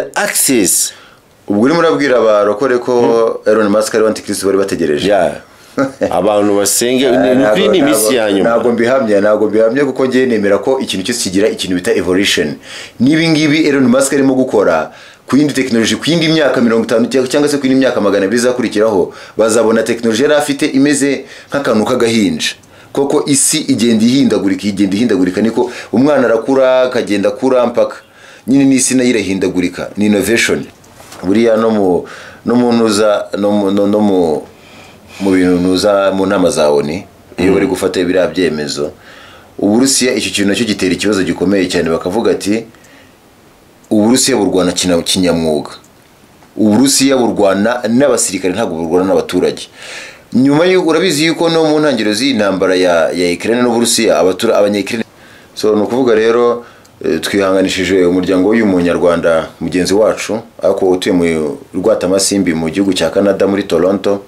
access. Ubwo urimo urabwira abarokore ko Elon Musk ari antikristo bari bategereje. Abantu basenge kuri ni misi yanyu. Ntabwo mbihamye kuko ngiye nemera ko ikintu cyose kigira ikintu bita evolution. Nibi ngibi Elon Musk arimo gukora ku yindi technology ku yindi myaka 50 cyangwa se ku yindi myaka 200 izakurikiraho bazabona technology yari afite imeze nk'akantu k'agahinja. Koko isi igenda ihindagurika niko umwana arakura akagenda akura mpaka nyine n'isi nayo irahindagurika ni innovation. Buriya no mu ntuza no mu bintu ntuza mu nama za ONU iyo bari gufata ibira byemezo Uburusiya icyo kintu nacyo gitera ikibazo gikomeye cyane bakavuga ati Uburusiya burwana kinyamwuga. Uburusiya burwana n'abasirikare ntabwo burwana n'abaturage. Nyuma y'uko urabizi yuko no mu ntangiriro z'intambara ya Ukraine n'Uburusiya abanya-Ukraine so no kuvuga rero twihanganishije umuryango w'uyu munyarwanda mugenzi wacu ako utuye mu Rwatamasimbi mu gihugu cya Canada muri Toronto.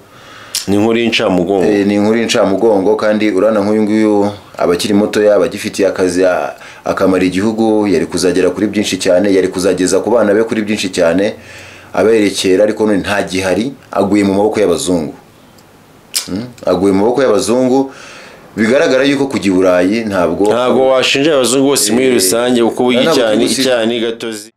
Ni inkuru y'incamugongo. Ni inkuru y'incamugongo kandi urana nk'uyu nguyu abakiri muto abagifitiye akazi akamara igihugu yari kuzagera kuri byinshi cyane yari kuzageza ku bana be kuri byinshi cyane aberekera ariko none nta gihari aguye mu maboko y'abazungu. Aguye mu maboko y'abazungu bigaragara yuko kujya i Burayi ntabwo washinja abazungu bose muri rusange uko bugi cyane gatozi.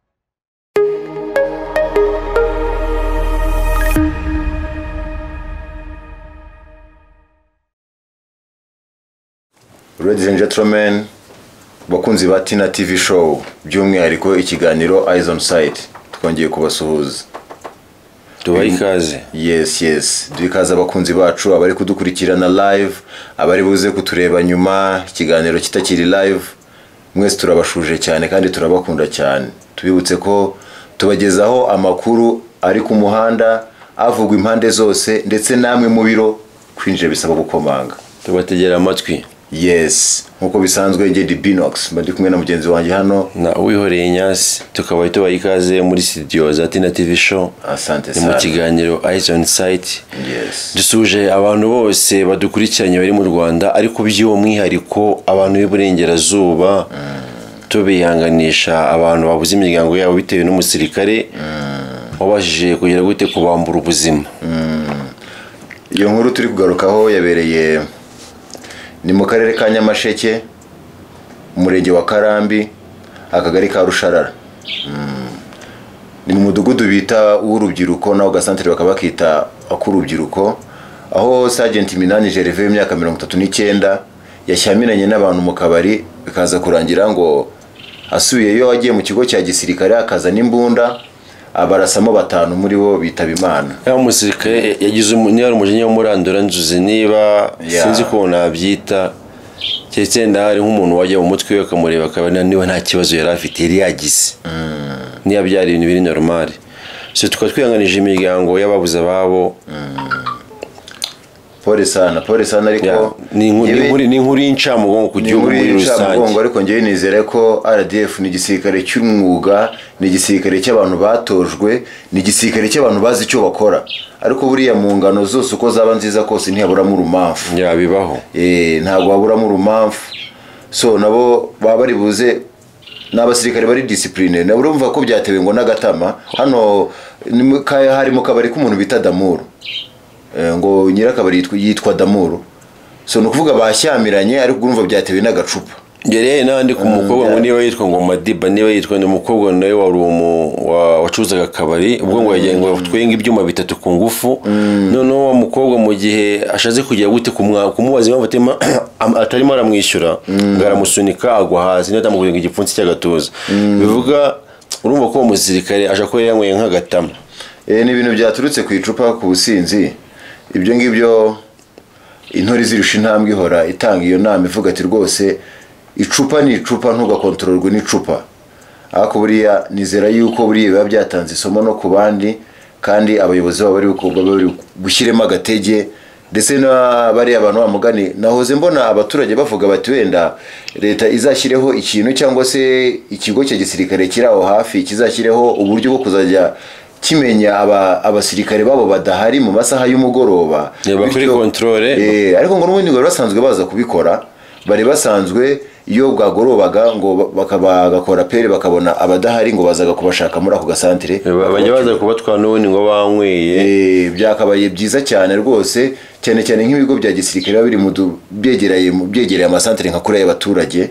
Ladies and gentlemen, bakunzi ba Tina TV show by'umwihariko ikiganiro Eyes on Site twongeye kubasuhuza. Tubaye ikaze. Yes. Dukaza abakunzi bacu abari kudukurikirana live, abari buze kutureba nyuma ikiganiro kitakiri live. Mwese turabashuje cyane kandi turabakunda cyane. Tubibutse ko tubagezaho amakuru ari ku muhanda avugwa impande zose ndetse namwe mu biro kwinjira bisaba gukomanga. Tubategera amatwi. Yes, nkuko bisanzwe nge di Binox bandi kumwe na mugenzi wanjye hano na Uwihoreye Nyasi tukaba tubaye ikaze muri studio za Tina TV show. Asante sana. Mu kiganiro Eyes on Site. Yes. Dusuje abantu bose badukurikiranye bari mu Rwanda ariko by'uwo mwihariko abantu b'Iburengerazuba tubihanganisha abantu babuze imiryango yabo bitewe n'umusirikare wabashije kugera gute kubambura ubuzima. Iyo nkuru turi kugarukaho yabereye ni mu karere ka Nyamasheke umurenge wa Karambi akagari ka Rusharara. Ni mu mudugudu bita urubyiruko naho gasantere bakabakita akurubyiruko aho Sergeant Minani Gervais imyaka 39 yashyamiranye n'abantu mu kabari bikaza kurangira ngo asubiyeyo agiye mu kigo cya gisirikare akaza n'imbunda abarasamo 5 muri bo bitaba Imana. Ya umusirikare yagize niba umujinya wo murandura nzuze niba sinzi ko nabyita cyenda hari nk'umuntu wajya mu mutwe we akamureba akabana niba nta kibazo yari afite yari yagize. Niba byari ibintu biri normal. So tukatwihanganije imiryango y'ababuze ababo. Pole sana ariko ni inkuru y'incamugongo ku gihugu muri rusange. Ariko ngiye nizere ko RDF ni igisirikare cy'umwuga, ni igisirikare cy'abantu batojwe, ni igisirikare cy'abantu bazi icyo bakora. Ariko buriya mu ngano zose uko zaba nziza kose ntihaburamo urumamfu. Bibaho. Ntabwo haburamo urumamfu. So nabo baba bari buze n'abasirikare bari discipline. Nabo urumva ko byatewe ngo n'agatama hano hari mu kabari k'umuntu bita Damuru. Ngo nyirakabari yitwa Damuru. So no kuvuga bashyamiranye ariko urumva byatewe n'agacupa. Gereye nandi ku mukobwa ngo niba yitwa ngo Madiba niba yitwa umukobwa nawe wari wacuzaga akabari ubwo ngo yagiye ngo twenga ibyuma bitatu ku ngufu none wa mukobwa mu gihe ashaze kugira gute kumubaza impamvu atema atarimo aramwishyura ngaramusunika agwa hasi niyo tamugura igipfunsi cy'agatuza bivuga urumva ko umusirikare aje ko yanyweye nk'agatama. Ni ibintu byaturutse ku icupa ku businzi ibyo ngibyo intore zirusha intambwe ihora itanga iyo nama ivuga ati rwose icupa ni icupa ntugakontororwe n'icupa. Ariko buriya nizera yuko buriya biba byatanze isomo no ku bandi kandi abayobozi baba bari gushyiremo agatege ndetse n'abari abantu bamugani nahoze mbona abaturage bavuga bati wenda leta izashyireho ikintu cyangwa se ikigo cya gisirikare kiraho hafi kizashyireho uburyo bwo kuzajya kimenya abasirikare babo badahari mu masaha y'umugoroba bakuri controle ariko ngo n'ubundi ngo basanzwe baza kubikora bari basanzwe iyo bwagorobaga ngo bagakora pere bakabona abadahari ngo bazaga kubashaka muri ako gasantere bajya baza kubatwara n'ubundi ngo banyweye. Byakabaye byiza cyane rwose, cyane cyane nk'ibigo bya gisirikare biba biri mu byegereye amasantere nka kure y'abaturage,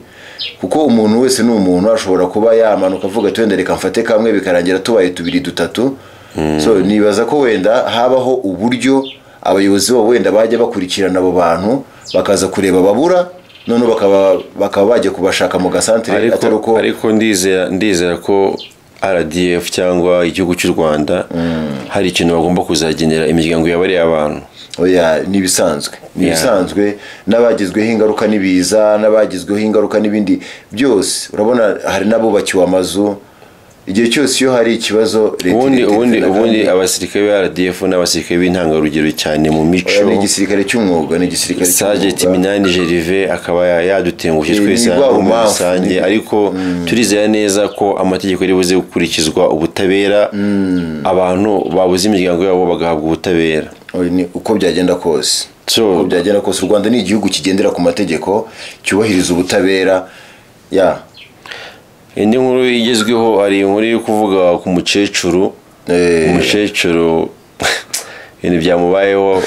kuko umuntu wese ni umuntu ashobora kuba yamanuka avuga ati wenda reka mfate kamwe bikarangira tubaye 2-3. So nibaza ko wenda habaho uburyo abayobozi bo wenda bajya bakurikirana abo bantu bakaza kureba babura, none bakaba bajya kubashaka mu gasantere atari uko. Ariko ndizera ko RDF cyangwa igihugu cy'u Rwanda hari ikintu bagomba kuzagenera imiryango yabariye abantu. Oya, nibisanzwe n'abagizweho ingaruka nibiza, n'abagizweho ingaruka n'ibindi byose. Urabona hari n'abubakiwe amazu, igihe cyose iyo hari ikibazo ubundi abasirikare ba RDF n'abasirikare b'intangarugero cyane mu mico. Ni igisirikare cy'umwuga, ni igisirikare Sergeant Minani Gervais akaba yadutengushye twese mu rusange, ariko turizera neza ko amategeko ari buze gukurikizwa, ubutabera abantu babuze imiryango yabo bagahabwa ubutabera. Uko byagenda kose u Rwanda ni igihugu kigendera ku mategeko, cyubahiriza ubutabera. Indi nkuru igezweho ari inkuru yo kuvuga ku mukecuru. Umukecuru ibintu byamubayeho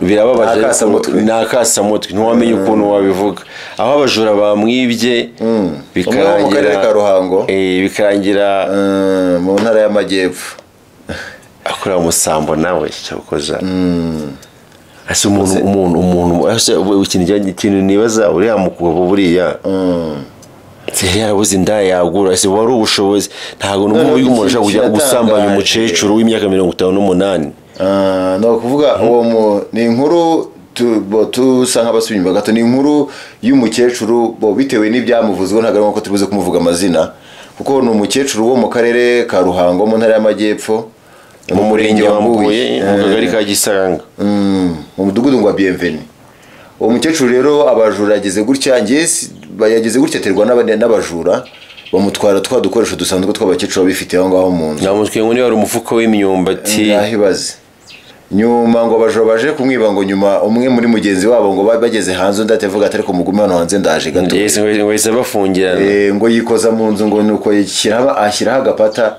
birababaje, nakasamutwe ntiwamenye ukuntu wabivuga, aho abajura bamwibye bikarangira mu ntara y'Amajyepfo akora umusambo nawe cyakoza. Ase umuntu ikintu nibaza uriya mukobwa buriya yarabuze indaya yagura, ese wari ubushobozi ntago n'umuntu w'umuntu ashaka kujya gusambanya umukecuru w'imyaka 58. No kuvuga uwo ni inkuru tusa nk'abasubira gato, ni inkuru y'umukecuru bitewe n'ibyamuvuzwe, ntago ari ko tubuze kumuvuga amazina, kuko ni umukecuru wo mu karere ka Ruhango mu ntara y'Amajyepfo mu murenge wa Mbuye mu kagari ka Gisanga mu mudugudu wa Bienvenue. Uwo mukecuru rero abajura yageze gutya aterwa n'abajura bamutwara twa dukoresho dusanzwe tw'abakecuru bifite aho ngaho mu nzu. Namutwe ngo ni wari umufuko w'imyumbati. Nahibaze nyuma ngo abajura baje kumwiba, ngo nyuma umwe muri mugenzi wabo ngo bageze hanze undi atevuga atari ko mugume hano hanze ndaje gato. Ngo yise bafungirana. Ngo yikoza mu nzu, ngo nuko ashyiraho agapata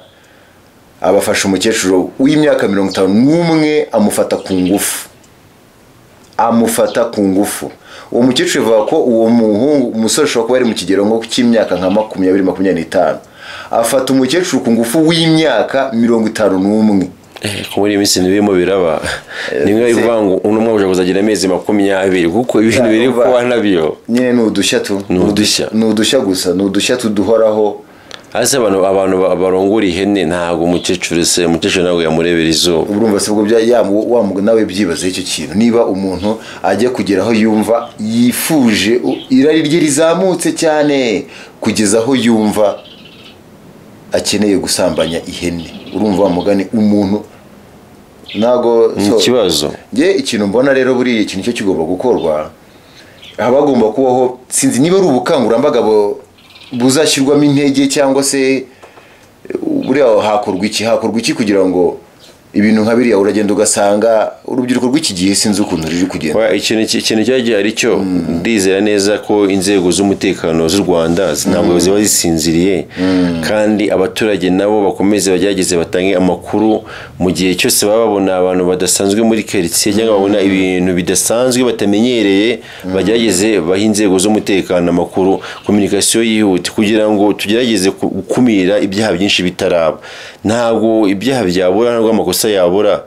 abafasha umukecuru w'imyaka 51 amufata ku ngufu. Uwo mukecuru avuga ko uwo umusore ashobora kuba ari mu kigero ngo cy'imyaka nka 20-25, afata umukecuru ku ngufu w'imyaka 51. Kumuri iminsi nibimo biraba nimwe bivuga ngo umwe uje kuzagira amezi 20, kuko ibintu biri kuba nabyo nyine n'udushya gusa n'udushya tuduhoraho. Ase abantu barongura ihene ntago umukecuru ntabwo yamurebera izuba. Urumva se ubwo nawe byibaze icyo kintu, niba umuntu ajya kugera aho yumva yifuje irari rye rizamutse cyane kugeza aho yumva akeneye gusambanya ihene, urumva mugani umuntu ntago ikibazo. Nge ikintu mbona rero buri ikintu cyo kigomba gukorwa, habagomba kubaho, sinzi niba ari ubukangurambaga buzashyirwamo intege cyangwa se buriya hakorwa iki kugira ngo ibintu nka biriya uragenda ugasanga urubyiruko rw'iki gihe sinzi ukuntu ruri kugenda. Ikintu cyagiye ari cyo ndizera neza ko inzego z'umutekano z'u Rwanda ntabwo ziba zisinziriye, kandi abaturage nabo bakomeze bagerageze batange amakuru mu gihe cyose baba babona abantu badasanzwe muri quartier cyangwa babona ibintu bidasanzwe batamenyereye, bagerageze baha inzego z'umutekano amakuru, communication yihute kugira ngo tugerageze gukumira ibyaha byinshi bitaraba. Ntabwo ibyaha byabura, ntabwo amakosa yabura,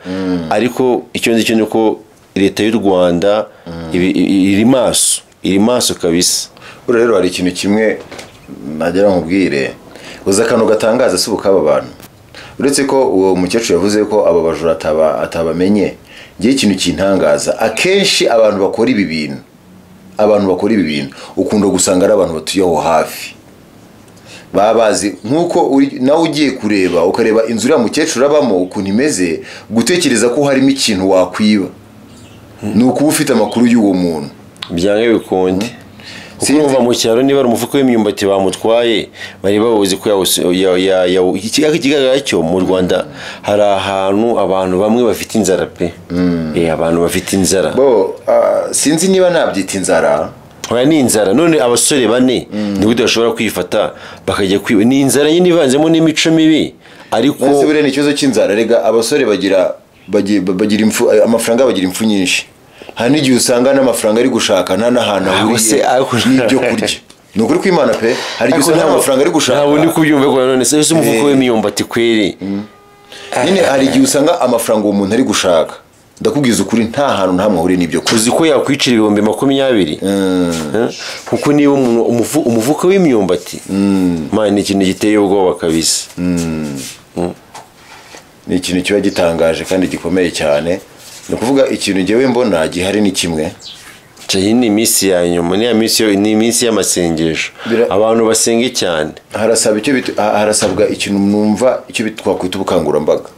ariko icyo nzi cyo nuko leta y'u Rwanda iri maso kabisa. Rero hari ikintu kimwe nagira nkubwire, uza akantu gatangaza se ubukaba abantu, uretse ko uwo mukecuru yavuze ko aba bajura atabamenye. Ngiye ikintu kintangaza, akenshi abantu bakora ibi bintu ukunda gusanga ari abantu batuye aho hafi, babazi nkuko nawe ugiye kureba ukareba inzu ya mukecuru abamo ukuntu imeze, gutekereza ko harimo ikintu wakwiba nuko ufite amakuru y'uwo muntu byange bikonde. Kuva mu cyaro niba ari umufuko w'imyumbati bamutwaye bari babuze ko ikigaragara cyo mu Rwanda hari ahantu abantu bamwe bafite inzara pe. Abantu bafite inzara sinzi niba nabyita inzara, oya ni inzara none abasore bane ni gute bashobora kwifata bakajya kwiba ni inzara nyine ivanzemo n'imico mibi ariko ese bure ni ikibazo cy'inzara rega abasore bagira impfu amafaranga bagira impfu nyinshi hari n'igihe usanga n'amafaranga ari gushaka nta n'ahantu ahuriye n'ibyo kurya ni ukuri kw'Imana pe hari igihe usanga amafaranga ari gushaka ntabwo ndi kubyumva ko none se umufuko w'imyumbati kweri nyine hari igihe usanga amafaranga uwo muntu ari gushaka ndakubwiza ukuri nta hantu nta mahuri n'ibyo kuzi ko yakwicira 20,000 kuko niba umufuka w'imyumbati ni ikintu giteye ubwoba kabisa ni ikintu kiba gitangaje kandi gikomeye cyane ni ukuvuga ikintu ngewe mbona gihari ni kimwe iyi ni iminsi ya nyuma ni iminsi y'amasengesho abantu basenge cyane harasabwa ikintu numva icyo twakwita ubukangurambaga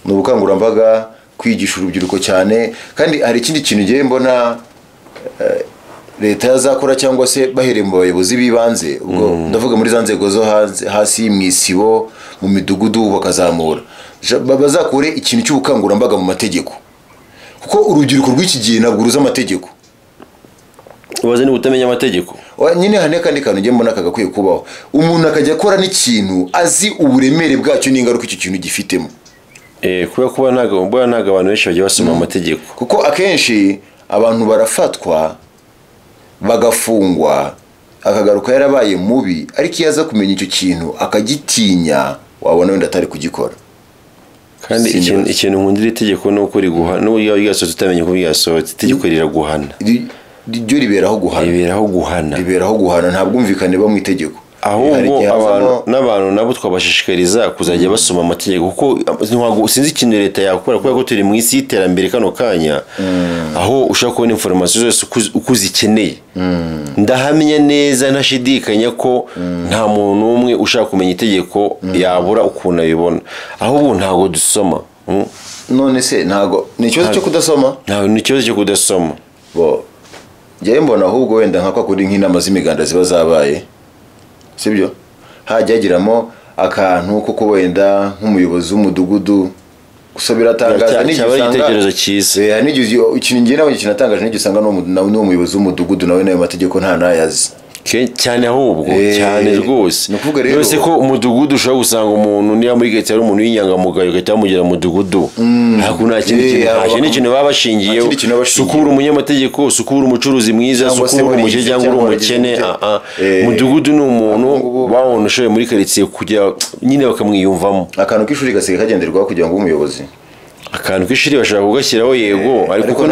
ni ubukangurambaga kwigisha urubyiruko cyane kandi hari ikindi kintu ngewe mbona leta yazakora cyangwa se bahereye mu bayobozi b'ibanze ubwo ndavuga muri za nzego zo hasi mu isibo mu midugudu bakazamura bazakore ikintu cy'ubukangurambaga mu mategeko kuko urubyiruko rw'iki gihe ntabwo ruzi amategeko ubaze ni utamenya amategeko nyine hane kandi kantu ngiye mbona kagakwiye kubaho umuntu akajya akora n'ikintu azi uburemere bwacyo n'ingaruka icyo kintu gifitemo kubera kuba ntabwo abantu benshi bagiye basoma amategeko kuko akenshi abantu barafatwa bagafungwa akagaruka yarabaye mubi ariko iyo aza kumenya icyo kintu akagitinya wabona wenda atari kugikora kandi ikintu nkundira itegeko ni uko riguha n'uburyo ryasohotse utamenya ko ryasohotse itegeko riraguhana ryo riberaho guhana nta bwumvikane ba mu itegeko ahubwo n'abantu nabo twabashishikariza kuzajya basoma amategeko kuko sinzi ikintu leta yakora kubera ko turi mu isi y'iterambere kano kanya aho ushaka kubona information zose uko uzikeneye ndahamya neza ntashidikanya ko nta muntu umwe ushaka kumenya itegeko yabura ukuntu abibona ahubwo ntabwo dusoma none se ntabwo ni ikibazo cyo kudasoma ntabwo ni ikibazo cyo kudasoma njyewe mbona ahubwo wenda nka kwa kuri nk'inama z'imiganda ziba zabaye sibyo hajya hagiramo akantu kuko wenda nk'umuyobozi w'umudugudu gusa biratangaza igitekerezo cyiza ikintu ngiye nawe kinatangaje n'igihe usanga n'uwo muyobozi w'umudugudu nawe n'ayo mategeko nta nayazi cyane ahubwo cyane rwose yose ko umudugudu ushobora gusanga umuntu niba muri getse ari umuntu w'inyangamugayo ugahita bamugira umudugudu nta kindi kintu baba bashingiyeho sukura umunyamategeko sukura umucuruzi mwiza sukura umukire cyangwa uri umukene umudugudu ni umuntu bawona ushoboye muri karitsiye kujya nyine bakamwiyumvamo akantu k'ishuri gasigaye kagenderwaho kugira ngo umuyobozi akantu k'ishuri bashobora kugashyiraho yego ariko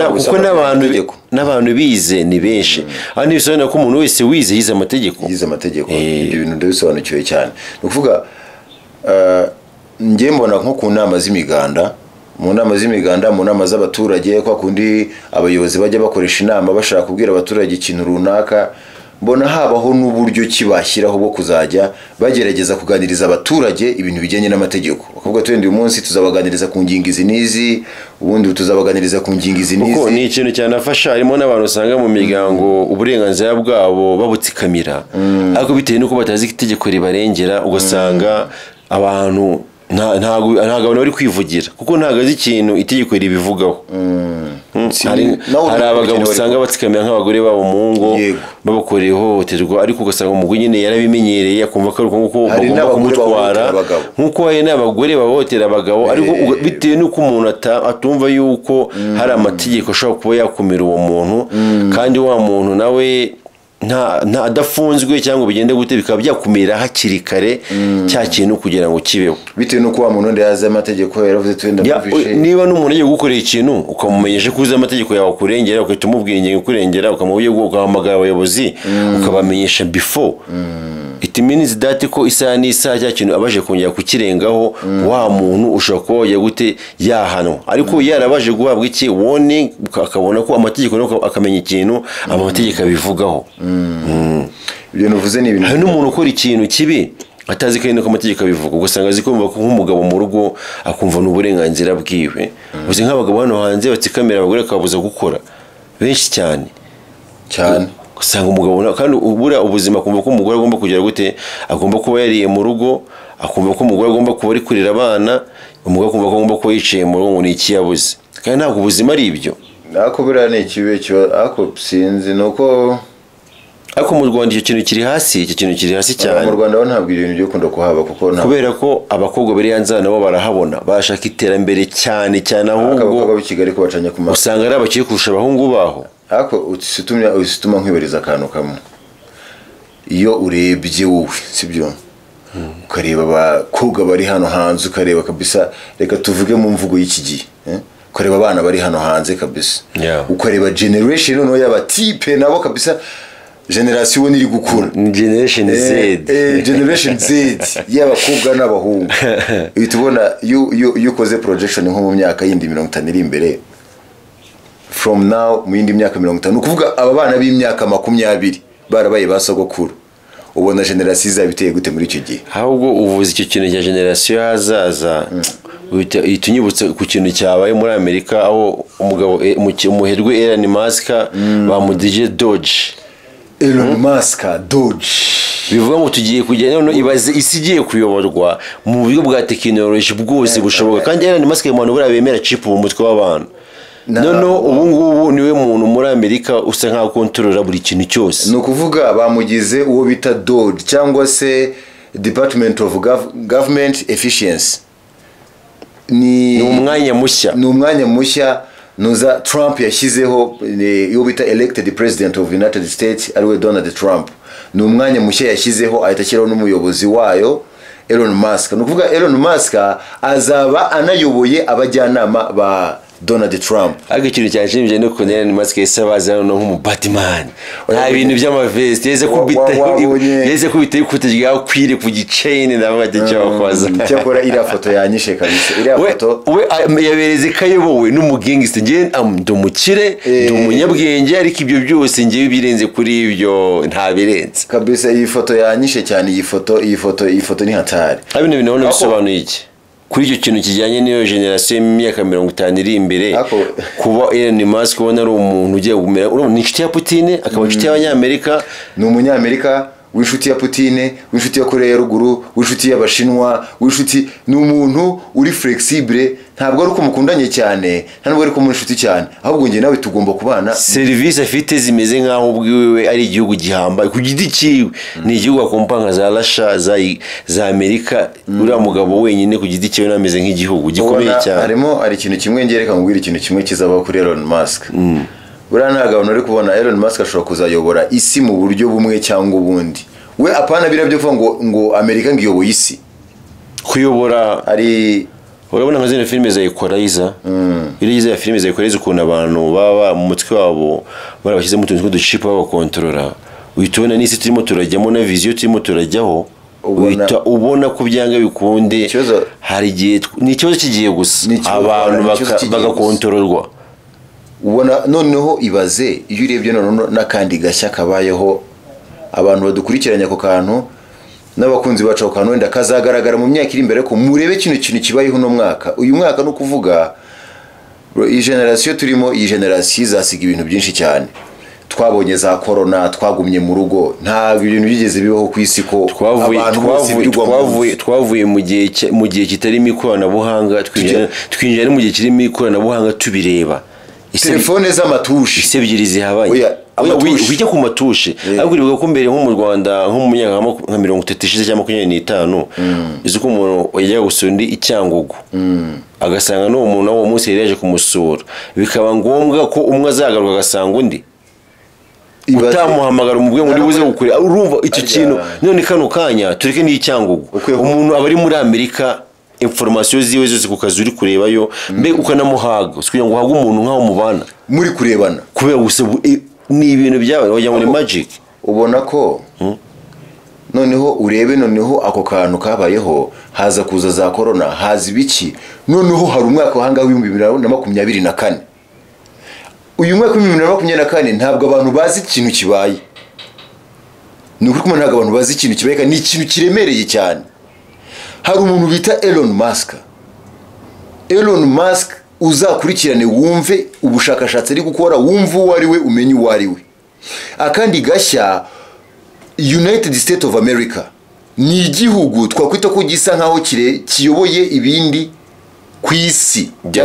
n'abantu bize ni benshi aho ntibisobanura ko umuntu wese yize amategeko ibyo bintu ndabisobanukiwe cyane ni ukuvuga njye mbona nko ku nama z'imiganda mu nama z'abaturage kwa kundi abayobozi bajya bakoresha inama bashaka kubwira abaturage ikintu runaka mbona habaho n'uburyo kibashyiraho bwo kuzajya bagerageza kuganiriza abaturage ibintu bijyanye n'amategeko bakavuga twende uyu munsi tuzabaganiriza ku ngingo izi n'izi ubundi tuzabaganiriza ku ngingo izi n'izi kuko ni ikintu cyanafasha harimo n'abantu usanga mu miryango uburenganzira bwabo babutsikamira ariko bitewe n'uko batazi itegeko ribarengera ugasanga abantu ntabwo abantu bari kwivugira kuko ntabwo azi ikintu itegeko ribivugaho hari abagabo usanga batsikamira nk'abagore babo mu ngo babakoreye ihohoterwa ariko ugasanga umugore nyine yarabimenyereye akumva ko ari uko bagomba kumutwara nk'uko hari n'abagore bahohotera abagabo ariko bitewe n'uko umuntu atumva yuko hari amategeko ashobora kuba yakumira uwo muntu kandi wa muntu nawe adafunzwe cyangwa bigende gute bikaba byakumira hakiri kare cya kintu kugira ngo kibeho bitewe n'uko wa muntu undi yazi amategeko yaravuze twenda mufishe niba n'umuntu agiye gukorera ikintu ukamumenyesha ko uzi amategeko yawe kurengera ukahita umubwira ingingo ikurengera ukamuhamagara abayobozi ukabamenyesha before it means that ko isaha n'isaha cya kintu abaje kongera kukirengaho wa muntu ushobora kuba wajya gute yahanwa ariko yarabaje guhabwa iki warning akabona ko amategeko akamenya ikintu amategeko abivugaho ibyo nuvuze ni ibintu hari n'umuntu ukora ikintu kibi atazi ko amategeko abivuga ugasanga azi kumva ko nk'umugabo mu rugo akumva n'uburenganzira bwiwe uzi nk'abagabo hano hanze batsikamira abagore akababuza gukora benshi cyane usanga umugabo kandi ubura ubuzima akumva ko umugore agomba kugira gute agomba kuba yariye mu rugo akumva ko umugore agomba kuba ari kurera abana umugore akumva ko agomba kuba yicaye mu rugo ngo ni iki yabuze kandi ntabwo ubuzima ari ibyo ako buriya ni ikibe ako sinzi nuko ariko mu Rwanda icyo kintu kiri hasi, icyo kintu kiri hasi cyane. Mu Rwanda ntabwo ibintu byo kunda kuhaba kuko kubera ko abakobwa bari hanze nabo barahabona bashaka iterambere cyane ahubwo abakobwa b'i Kigali ko bacanye ku usanga ari abakiri kurusha abahungu baho. Ako usituma nkwibariza akantu kamwe, iyo urebye wowe sibyo ukareba abakobwa bari hano hanze ukareba kabisa, reka tuvuge mu mvugo y'iki gihe ukareba abana bari hano hanze kabisa, ukareba generation noneho y'abatipe nabo kabisa, generation iri gukura, generation Z, generation Z y'abakobwa n'abahungu. Uhita ubona iyo ukoze projection nko mu myaka yindi 50 iri imbere, from now mu yindi myaka 50, ukuvuga aba bana b'imyaka 20 barabaye basogokuru, ubona generation izabiteye gute muri icyo gihe? ahubwo uvuze icyo kintu cya generation hazaza itunyibutse ku kintu cyabaye muri Amerika, aho umugabo umuherwe Elon Musk bamudije Doge. Elon Musk Doge bivuga ngo tugiye kujya none ibaze isi igiye kuyoborwa mu buryo bwa tekinoloji bwose bushoboka, kandi Elon Musk umuntu buriya bemera chip mu mutwe w'abantu. Noneho ubu ngubu niwe muntu muri Amerika usa nkaho kontrolera buri kintu cyose. Ni ukuvuga bamugize uwo bita Doge cyangwa se Department of Government Efficiency. Ni umwanya mushya nuza Trump yashyizeho, iyo bita elected president of United States ariwe Donald Trump. Ni umwanya mushya yashyizeho, ahita ashyiraho n'umuyobozi wayo Elon Musk. Ni ukuvuga Elon Musk azaba anayoboye abajyanama ba Donald Trump. Ariko ikintu cyashimije no ko Elon Musk yasabaza no nk'umu Batman. Nta bintu by'amavest yeze kubita ikutajya kwire ku gichain ndabaga cyakoza. Cyakora iriya foto yanyishe kabisa. Iriya foto we yabereze kayobowe n'umugengiste, nge ndumukire ndumunyabwenge, ariko ibyo byose nge birenze kuri ibyo nta birenze. Kabisa iyi foto yanyishe cyane, iyi foto ni hatari. Abino binone bisobanuye iki? Kuri icyo kintu kijyanye n'iyo generation y'imyaka 50 iri imbere, kuba Elon Musk ubona ari umuntu ugiye gumera ni inshuti ya Putin, akaba inshuti y'Abanyamerika, ni umunyamerika w'inshuti ya Putin, w'inshuti ya Korea ya ruguru, w'inshuti y'Abashinwa, w'inshuti, ni umuntu uri flexible, ntabwo ari uko mukundanye cyane, ntabwo ari uko muri inshuti cyane, ahubwo nge nawe tugomba kubana. Service afite zimeze nkaho ubwiwe ari igihugu gihambaye ku giti cyiwe, ni igihugu akompanga za Russia za Amerika, uriya mugabo wenyine ku giti cyiwe nameze nk'igihugu gikomeye cyane. Ari ikintu kimwe ngereka ngubwira ikintu kimwe kizabaho kuri Elon Musk. Buriya ntabwo abantu bari kubona Elon Musk ashobora kuzayobora isi mu buryo bumwe cyangwa ubundi. We apana birabyo kuvuga ngo Amerika ngiyoboye isi. Kuyobora ari urabona nka zino filime za Equalizer, iriya ya filime za Equalizer ukuntu abantu baba mu mutwe wabo barabashyize mu tuntu tw'uduchip babakontorora, uhitubona n'isi turimo turajyamo na vision turimo turajyaho, uhita ubona ko byanga bikunde hari igihe ni ikibazo kigiye gusa abantu bagakontororwa. Ubona noneho ibaze iyo urebye none n'akandi gashya kabayeho, abantu badukurikiranya ko kantu n'abakunzi bacu ko kantu wenda kazagaragara mu myaka iri imbere, ko murebe kintu kibayeho no mwaka. Uyu mwaka no kuvuga iyi generation turimo, iyi generation zasiga ibintu byinshi cyane. Twabonye za corona, twagumye mu rugo, nta bintu bigeze bibaho ku isi ko twavuye mu gihe kitarimo ikoranabuhanga twinjira mu gihe kirimo ikoranabuhanga tubireba. Telefone z'amatushe ise ebyiri zihabanye, ujya ku matushe. Ariko uribuka ko mbere nko mu Rwanda nko mu myaka nka 30 ishize cyangwa 25, izo ko umuntu yajya gusura undi icyangugu agasanga no umuntu wo munsi yaje kumusura, bikaba ngombwa ko umwe azagaruka agasanga undi, utamuhamagara umubwe ngo ndibuze gukure. Urumva icyo kintu none kano kanya tureke ni icyangugu, umuntu abari muri Amerika information ziwe zose ku kazi uri kurebayo, mbe ukanamuhaga kugira ngo uhaga umuntu nkaho mubana muri kurebana, kubera gusa ni ibintu byawe wajya muri magic. Ubona ko noneho urebe, noneho ako kantu kabayeho, haza kuza za corona, haza ibiki, noneho hari umwaka wahanga w'2024. Uyu mwaka w'2024 ntabwo abantu bazi ikintu kibaye, ni ukuri ko ntabwo abantu bazi ikintu kibaye, ni ikintu kiremereye cyane. Hari umuntu bita Elon Musk uzakurikirane wumve ubushakashatsi ari gukora, wumve uwo ari we, umenye uwo ari we. Akandi gashya, United States of America ni igihugu twakwita ko gisa nkaho kiyoboye ibindi ku isi nta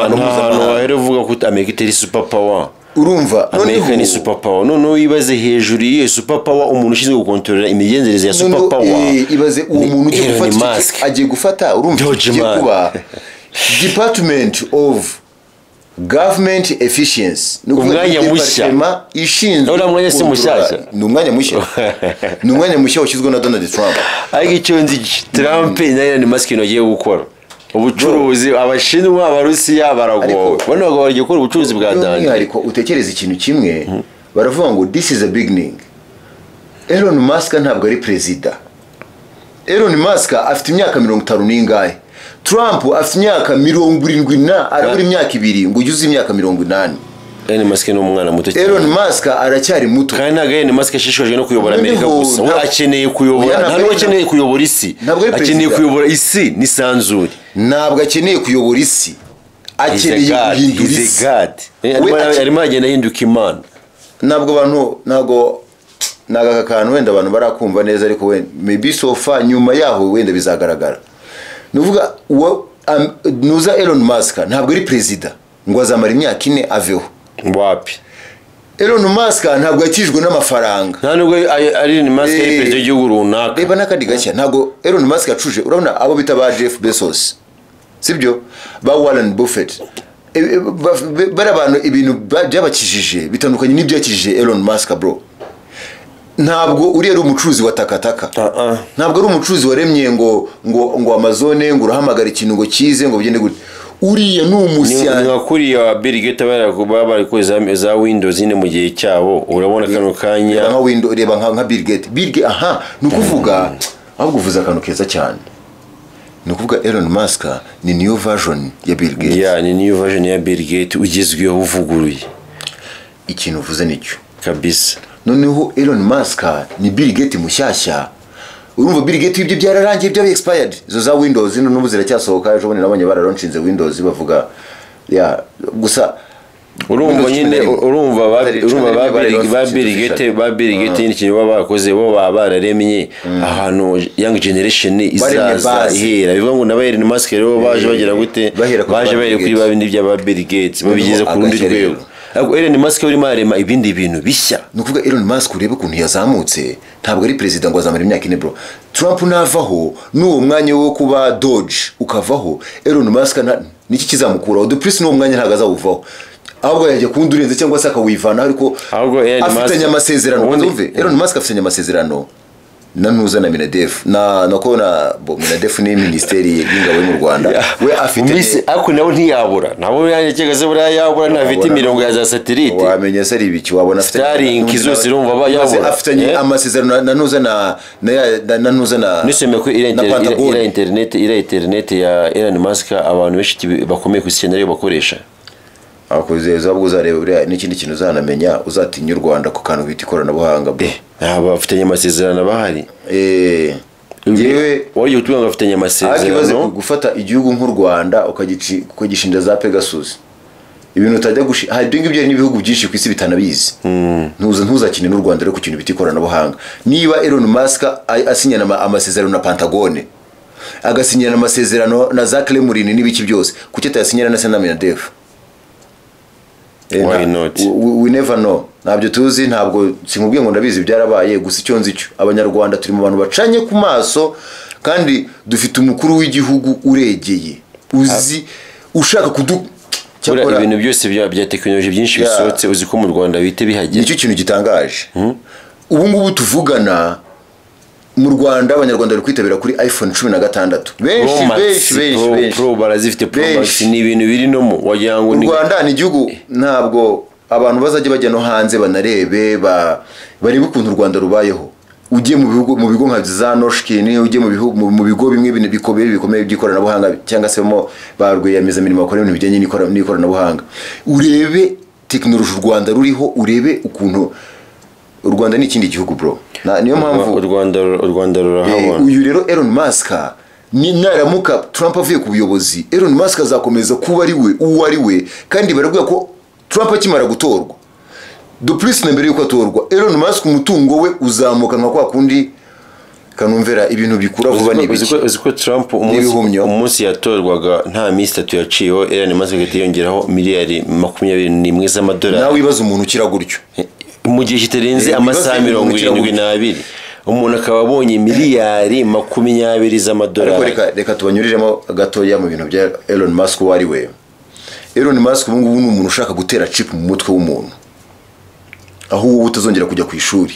hantu wahera uvuga ko Amerika itari super power. Urumva Amerika ni super power, noneho wibaze hejuru y'iyo super power umuntu ushinzwe gukontorora imigenzereze ya super power. Ibaze uwo muntu agiye gufata urumva ugiye kuba Department of Government Efficiency. Umwanya mushya ishinzwe umwanya si mushyashya, ni umwanya mushya washyizweho na Donald Trump. Ariko icyo nzi Trump na Elon Musk bagiye gukora ubucuruzi, Abashinwa Abarusiya baragowe, bano bagiye gukora ubucuruzi bwa danje. Ariko utekereza ikintu kimwe, baravuga ngo this is a beginning. Elon Musk ntabwo ari perezida. Elon Musk afite imyaka 50 n'ingahe, Trump afite imyaka 70 arabura imyaka 2 ngo ujuze imyaka 80. Elon Musk ni umwana muto cyane. Elon Musk aracyari muto. Kandi ntabwo Elon Musk ashishikajwe no kuyobora Amerika gusa, we akeneye kuyobora, ntabwo akeneye kuyobora isi, akeneye kuyobora isi n'isanzure. Ntabwo akeneye kuyobora isi, akeneye guhindura isi. Arimo agenda ahinduka imana. Ntabwo abantu naga kantu wenda abantu barakumva neza, ariko we maybe so far nyuma yaho wenda bizagaragara. Nuvuga nuza Elon Musk ntabwo ari perezida ngo azamara imyaka 4 aveho. Wapi? Elon Musk ntabwo yakijwe n'amafaranga. Nta nubwo Elon Musk ari perezida w'igihugu runaka. Reba nakandi gashya, ntabwo Elon Musk yacuje. Urabona abo bita ba Jeff Bezos, sibyo, ba Warren Buffett, bara abantu ibintu byabakijije bitandukanye n'ibyo yakijije Elon Musk bro. Ntabwo uri ari umucuruzi wa takataka. Ntabwo ari umucuruzi waremye ngo Amazon ngo urahamagara ikintu ngo kize ngo bigende gute. Uriya ni umusya. Ni wakuriya Bill Gates bari ko za Windows ine mu gihe cyabo. Urabona kano kanya nka Windows, reba nka Bill Gates. Nukuvuga ahubwo uvuza kano keza cyane. Nukuvuga Elon Musk ni new version ya Bill Gates. Yeah, ni new version ya Bill Gates ugezweho uvuguruye. Ikintu uvuze nicyo kabisa. Noneho Elon Musk ni Bill Gates mushyashya. Urumva Bill Gates ibyo byararangiye, bya expired. Zo za Windows zino n'ubu ziracyasohoka, ejo bone nabonye bararonshinze Windows bavuga ya gusa urumva nyine urumva ba Bill Gates n'ikintu baba bakoze bo bararemye ahantu young generation izaza ihera. Bivuga ngo na Elon Musk rero baje bagira gute, baje bari kuri babindi bya Bill Gates babigeze ku rundi rwego. Ariko Elon Musk uri marema ibindi bintu bishya. Nukuvuga Elon Musk urebe ukuntu yazamutse, ntabwo ari president ngo azamara imyaka 4 bro. Trump navaho n'uwo mwanya wo kuba Doge ukavaho, Elon Musk niki kizamukura The Prince n'uwo mwanya ntabwo azawuvaho, ahubwo yaje kundurenze cyangwa se akawivana. Ariko afitanye amasezerano, umve Elon Musk afitanye amasezerano nanuza na Minadef nako na Minadef ni ministeri y'ingabo mu Rwanda. We afite ako nawe ntiyabura, nabo yanyekegaze buriya yabura na viti mirongo ya za satellite. Wamenye se ari ibiki wabona afite Starlink zose urumva bayabura. Afitanye amasezerano nanuza na niseme ko ira internet ya Elon Musk abantu benshi bakomeye ku isi nayo bakoresha. Akoze zabwo uzareba n'ikindi kintu uzanamenya, uzatinya u Rwanda ku kantu bita ikoranabuhanga bro. Bafitanye amasezerano bahari. Yewe waje gutubanga bafitanye amasezerano gufata igihugu nk'u Rwanda ukagishinja za Pegasus. Ibintu utajya hari ibyo n'ibihugu byinshi ku isi bitanabizi. Ntuzakine n'u Rwanda rero ku kintu bita ikoranabuhanga. Niba Elon Musk asinyana amasezerano na Pentagon, agasinyana amasezerano na za Kremlin n'ibiki byose, kuki atasinyana na Senamina Dev? Why not? We never know. Ntabyo tuzi, ntabwo sinkubwiye ngo ndabizi byarabaye, gusa icyo nzi cyo Abanyarwanda turi mu bantu bacanye ku maso, kandi dufite umukuru w'igihugu uregeye uzi ushaka cyakora ibintu byose bya technology byinshi bisohotse, uzi ko mu Rwanda bite bihagera. Nicyo kintu gitangaje. Ubu ngubu tuvugana mu Rwanda Abanyarwanda bari kwitabira kuri iPhone 16. benshi Pro barazifite Pro Max, ni ibintu biri no mu wagira ngo ni Rwanda ni igihugu. Ntabwo abantu bazajya bajya no hanze banarebe barebe ukuntu u Rwanda rubayeho. Ugiye mu bigo nka za Noshkin, ugiye mu bigo bimwe ibintu bikomeye by'ikoranabuhanga, cyangwa se mo barwiyameza mirimo bakora ibintu bijyanye n'ikoranabuhanga, urebe technology u Rwanda ruriho, urebe ukuntu u Rwanda ni ikindi gihugu bro. Niyo mpamvu u Rwanda rurahabona. Uyu rero Elon Musk ni naramuka Trump avuye ku buyobozi, Elon Musk azakomeza kuba ari we uwo ari we, kandi baravuga ko Trump akimara gutorwa The Prince mbere yuko atorwa, Elon Musk umutungo we uzamuka nka kwa kundi kanumvera ibintu bikura vuba n'ibiki. Uziko Trump umunsi yatorwaga nta minsi 3 yaciyeho Elon Musk yongeraho miliyari 21 z'amadolari. Nawe wibaza umuntu ukira gutyo mu gihe kitarenze amasaha 72 umuntu akaba abonye miliyari 20 z'amadolari. Reka tubanyuriremo gatoya mu bintu bya Elon Musk wari we. Elon Musk ubu ngubu ni umuntu ushaka gutera chip mu mutwe w'umuntu aho wowe utazongera kujya ku ishuri,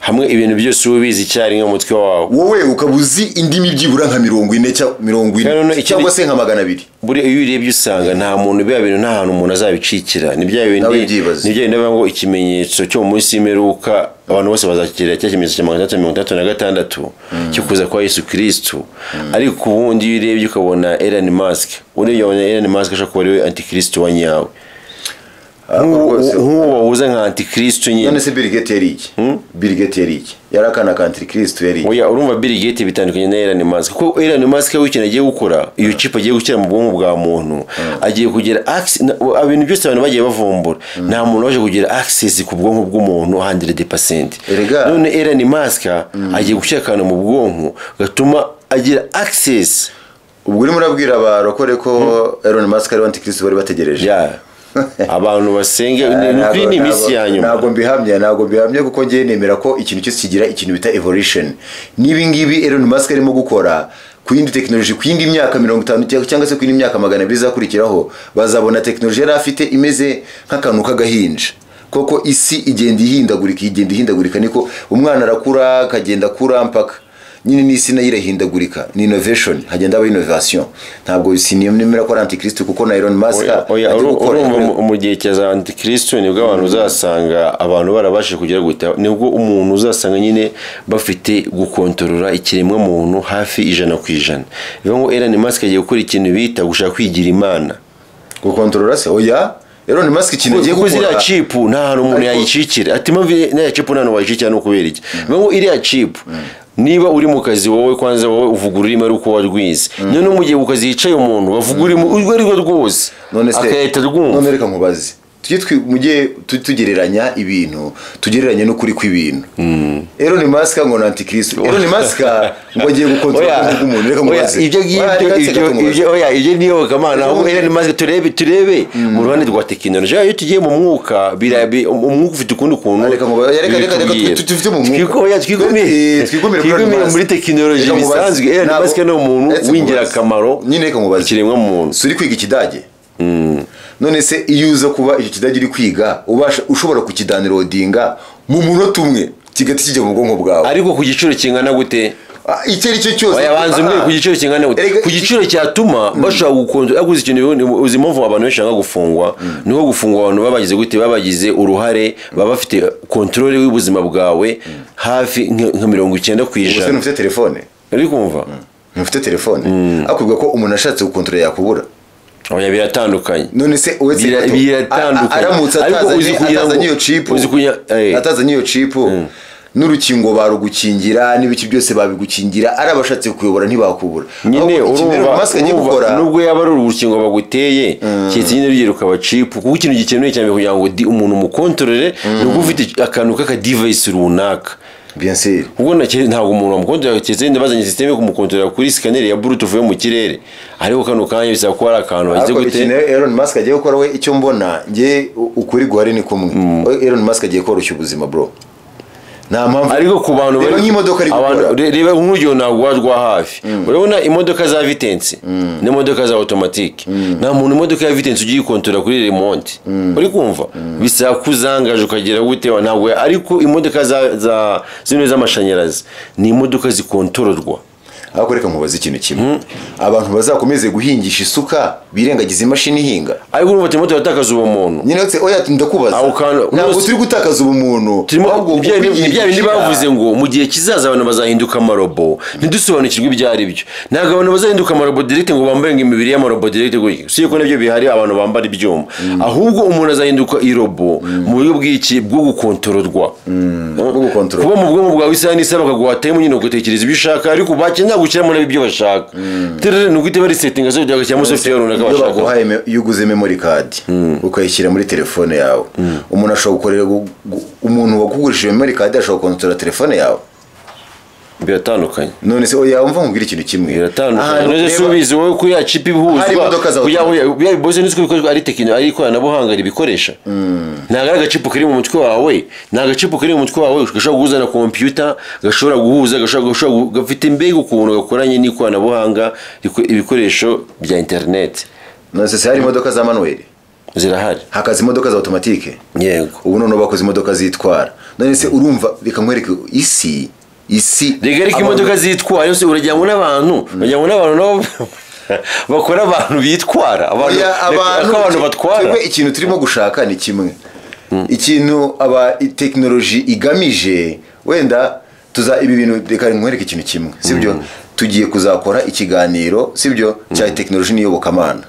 hamwe ibintu byose ubizi cyari nka mutwe wawe, wowe ukabuzi indimi byibura nka 40 cyangwa se nka 200. buri iyo urebye usanga nta muntu biba bintu nta hantu umuntu azabicikira. Ni bya bindi ngo ikimenyetso cyo mu munsi w'imperuka abantu bose bazakirira cya kimenyetso cya 336 cyo kuza kwa Yesu Kristo. Ariko ubundi iyo urebye ukabona Elon Musk, Elon Musk ashaka kuba ari antikristo wa nyawe, nk'uwo wahuza nka antikristo nyine. None se Bill Gates yari iki? Bill Gates yari iki? Yarakana ka antikristo yari iki? Oya, urumva Bill Gates bitandukanye na Elon Musk. Kuko Elon Musk w'ikintu agiye gukora iyo chip agiye gushyira mu bwonko bwa muntu, agiye kugira ibintu byose abantu bagiye bavumbura, nta muntu waje kugira access ku bwonko bw'umuntu 100%. None Elon Musk agiye gushyira akantu mu bwonko gatuma agira access. Ubwo uri murabwira abarokore ko Elon Musk ari antikristo bari bategereje. Abantu basenge n'ukuri ni misi yanyu. Ntabwo mbihamya kuko ngiye nemera ko ikintu cyose kigira ikintu bita evolution. Nibi ngibi Elon Musk arimo gukora ku yindi technology, ku yindi myaka 50 cyangwa se ku yindi myaka 200 bizakurikiraho, bazabona technology yari afite imeze nk'akantu k'agahinja. Koko isi igenda ihindagurika niko umwana arakura akagenda akura mpaka nyine n'isi nayo irahindagurika. Ni innovation, hagenda aba innovation. Ntabwo siniyemera ko antikristo kuko na Elon Musk urumva mu gihe cya antikristo nibwo abantu uzasanga abantu barabashije kugira guta, nibwo umuntu uzasanga nyine bafite gukontorora ikiremwa muntu hafi 100%. Bivuga ngo Elon Musk agiye gukora ikintu bita gushaka kwigira imana. Gukontorora se? Oya, Elon Musk ikintu agiye gukora iriya chip nta hantu umuntu yayicikira. Ati mpamvu na chip nta wayicikira no kubera iki? Bivuga ngo iriya chip niba uri mu kazi wowe kwanza wowe uvuga ururimi ari uko warwize, none mu gihe ukazi yicaye umuntu bavuga urimo rwose akayita rwumva. None reka nkubaze, tujye tugereranya ibintu, tugereranya no kuri kw'ibintu. Elon Musk ngo na antikristo, Elon Musk ngo agiye gukontorora umuntu. Reka nkubaze ibyo niyo kamana aho Elon Musk turebe mu ruhande rwa tekinoloji. Iyo tugiye mu mwuka umwuka ufite ukundi kuntu. Reka tufite mu mwuka, twigomeye muri tekinoloji bisanzwe. Elon Musk ni umuntu w'ingirakamaro. Nyine reka nkubaze, kiremwa muntu suri kwiga ikidage. None se iyo uza kuba icyo kidage uri kwiga ushobora kukidownloadinga mu munota umwe kigati kijya mu bwonko bwawe, ariko ku giciro kingana gute? Icyo ari cyo cyose yabanze umwe ku giciro kingana gute? Ku giciro cyatuma bashaka gukontorora. Aguze ikintu uzi impamvu abantu bashaka gufungwa, niho gufungwa abantu babagize gute, babagize uruhare, baba bafite control y'ubuzima bwawe hafi nka 90%. Ubuse ufite telefone, uri kumva? Ufite telefone akubwira ko umuntu ashatse gukontorora yakubura. Oya, biratandukanye. None se biratandukanye. Aramutse atazanye iyo chip n'urukingo barugukingira n'ibiki byose babigukingira, arabashatse kuyobora ntibakubura. Nyine urumva nubwo yaba ari urukingo baguteye cyetse nyine ryiruka ba chip, kuko ikintu gikenewe cyane kugira ngo umuntu umukontorore no ufite akantu k'aka device runaka. Bien sûr. Ubwo ntabwo umuntu wamukontorera cyetse ndabazanye system yo kumukontorera kuri scanner ya Bluetooth yo mu kirere. Ariko kano kanya bisa ko ari akantu bagize gute. Elon Musk agiye gukora we icyo mbona nge ukuri guhari ni kumwe. Elon Musk agiye koroshya ubuzima bro. Nta mpamvu. Ariko ku bantu bari nk'imodoka ari gukora. Reba nk'uryo nagwa rwa hafi. Urabona imodoka za Vitesse n'imodoka za automatique. Nta muntu imodoka ya Vitesse ugiye kontorora kuri remote. Uri kumva? Bisa kuzangaje ukagira gute ntabwo. Ariko imodoka za zino z'amashanyarazi ni imodoka zikontororwa. Ariko reka nkubaze ikintu kimwe, abantu bazakomeze guhingisha isuka birengagiza imashini ihinga. Ariko urumva moto yatakaza ubumuntu. Nyine ose oya ndakubaza, ntabwo turi gutakaza ubumuntu. Ibyo bindi bavuze ngo mu gihe kizaza abantu bazahinduka amarobo, ntidusobanukirwe ibyo ari byo. Ntabwo abantu bazahinduka amarobo direct ngo bambaye imibiri y'amarobo direct gutyo. Si ko nabyo bihari abantu bambara ibyuma. Ahubwo umuntu azahinduka irobo mu buryo bw'iki bwo gukontororwa. Kuba mu bwonko bwawe isa n'isa bakaguhataye mu nyine gutekereza ibyo ushaka, ariko bakenda gukira muri ibyo bashaka. Tere nukwite bari setting zo byaga cyangwa software runaka bashaka. Baguhaye yuguze memory card ukayishyira muri telefone yawe. Umuntu ashobora gukorera umuntu wakugurishije memory card ashobora kontorora telefone yawe. biratandukanye. none se oya umva nkubwira ikintu kimwe Biratandukanye. None se ubizi wowe ko ya chip ihuzwa. Hari imodoka za ya bose niziko bikorwa ari ari ikoranabuhanga ribikoresha. Ntago ari agacipo kari mu mutwe wawe, nta gacipo kari mu mutwe wawe ushobora guhuza na computer, gashobora guhuza gafite imbega ukuntu gakoranye n'ikoranabuhanga ibikoresho bya internet. none se hari imodoka za manuel zirahari, hakaza imodoka za automatique. Yego. Ubu none bakoze imodoka zitwara. None se urumva reka nkwereke isi reka imodoka zitwara yose urajya ngo n'abantu nabo bakora abantu bitwara abantu batwara. Ikintu turimo gushaka ni kimwe, ikintu tekinoloji igamije wenda ibi bintu reka nkwereke ikintu kimwe, sibyo? Tugiye kuzakora ikiganiro, sibyo, cya tekinoloji n'iyobokamana.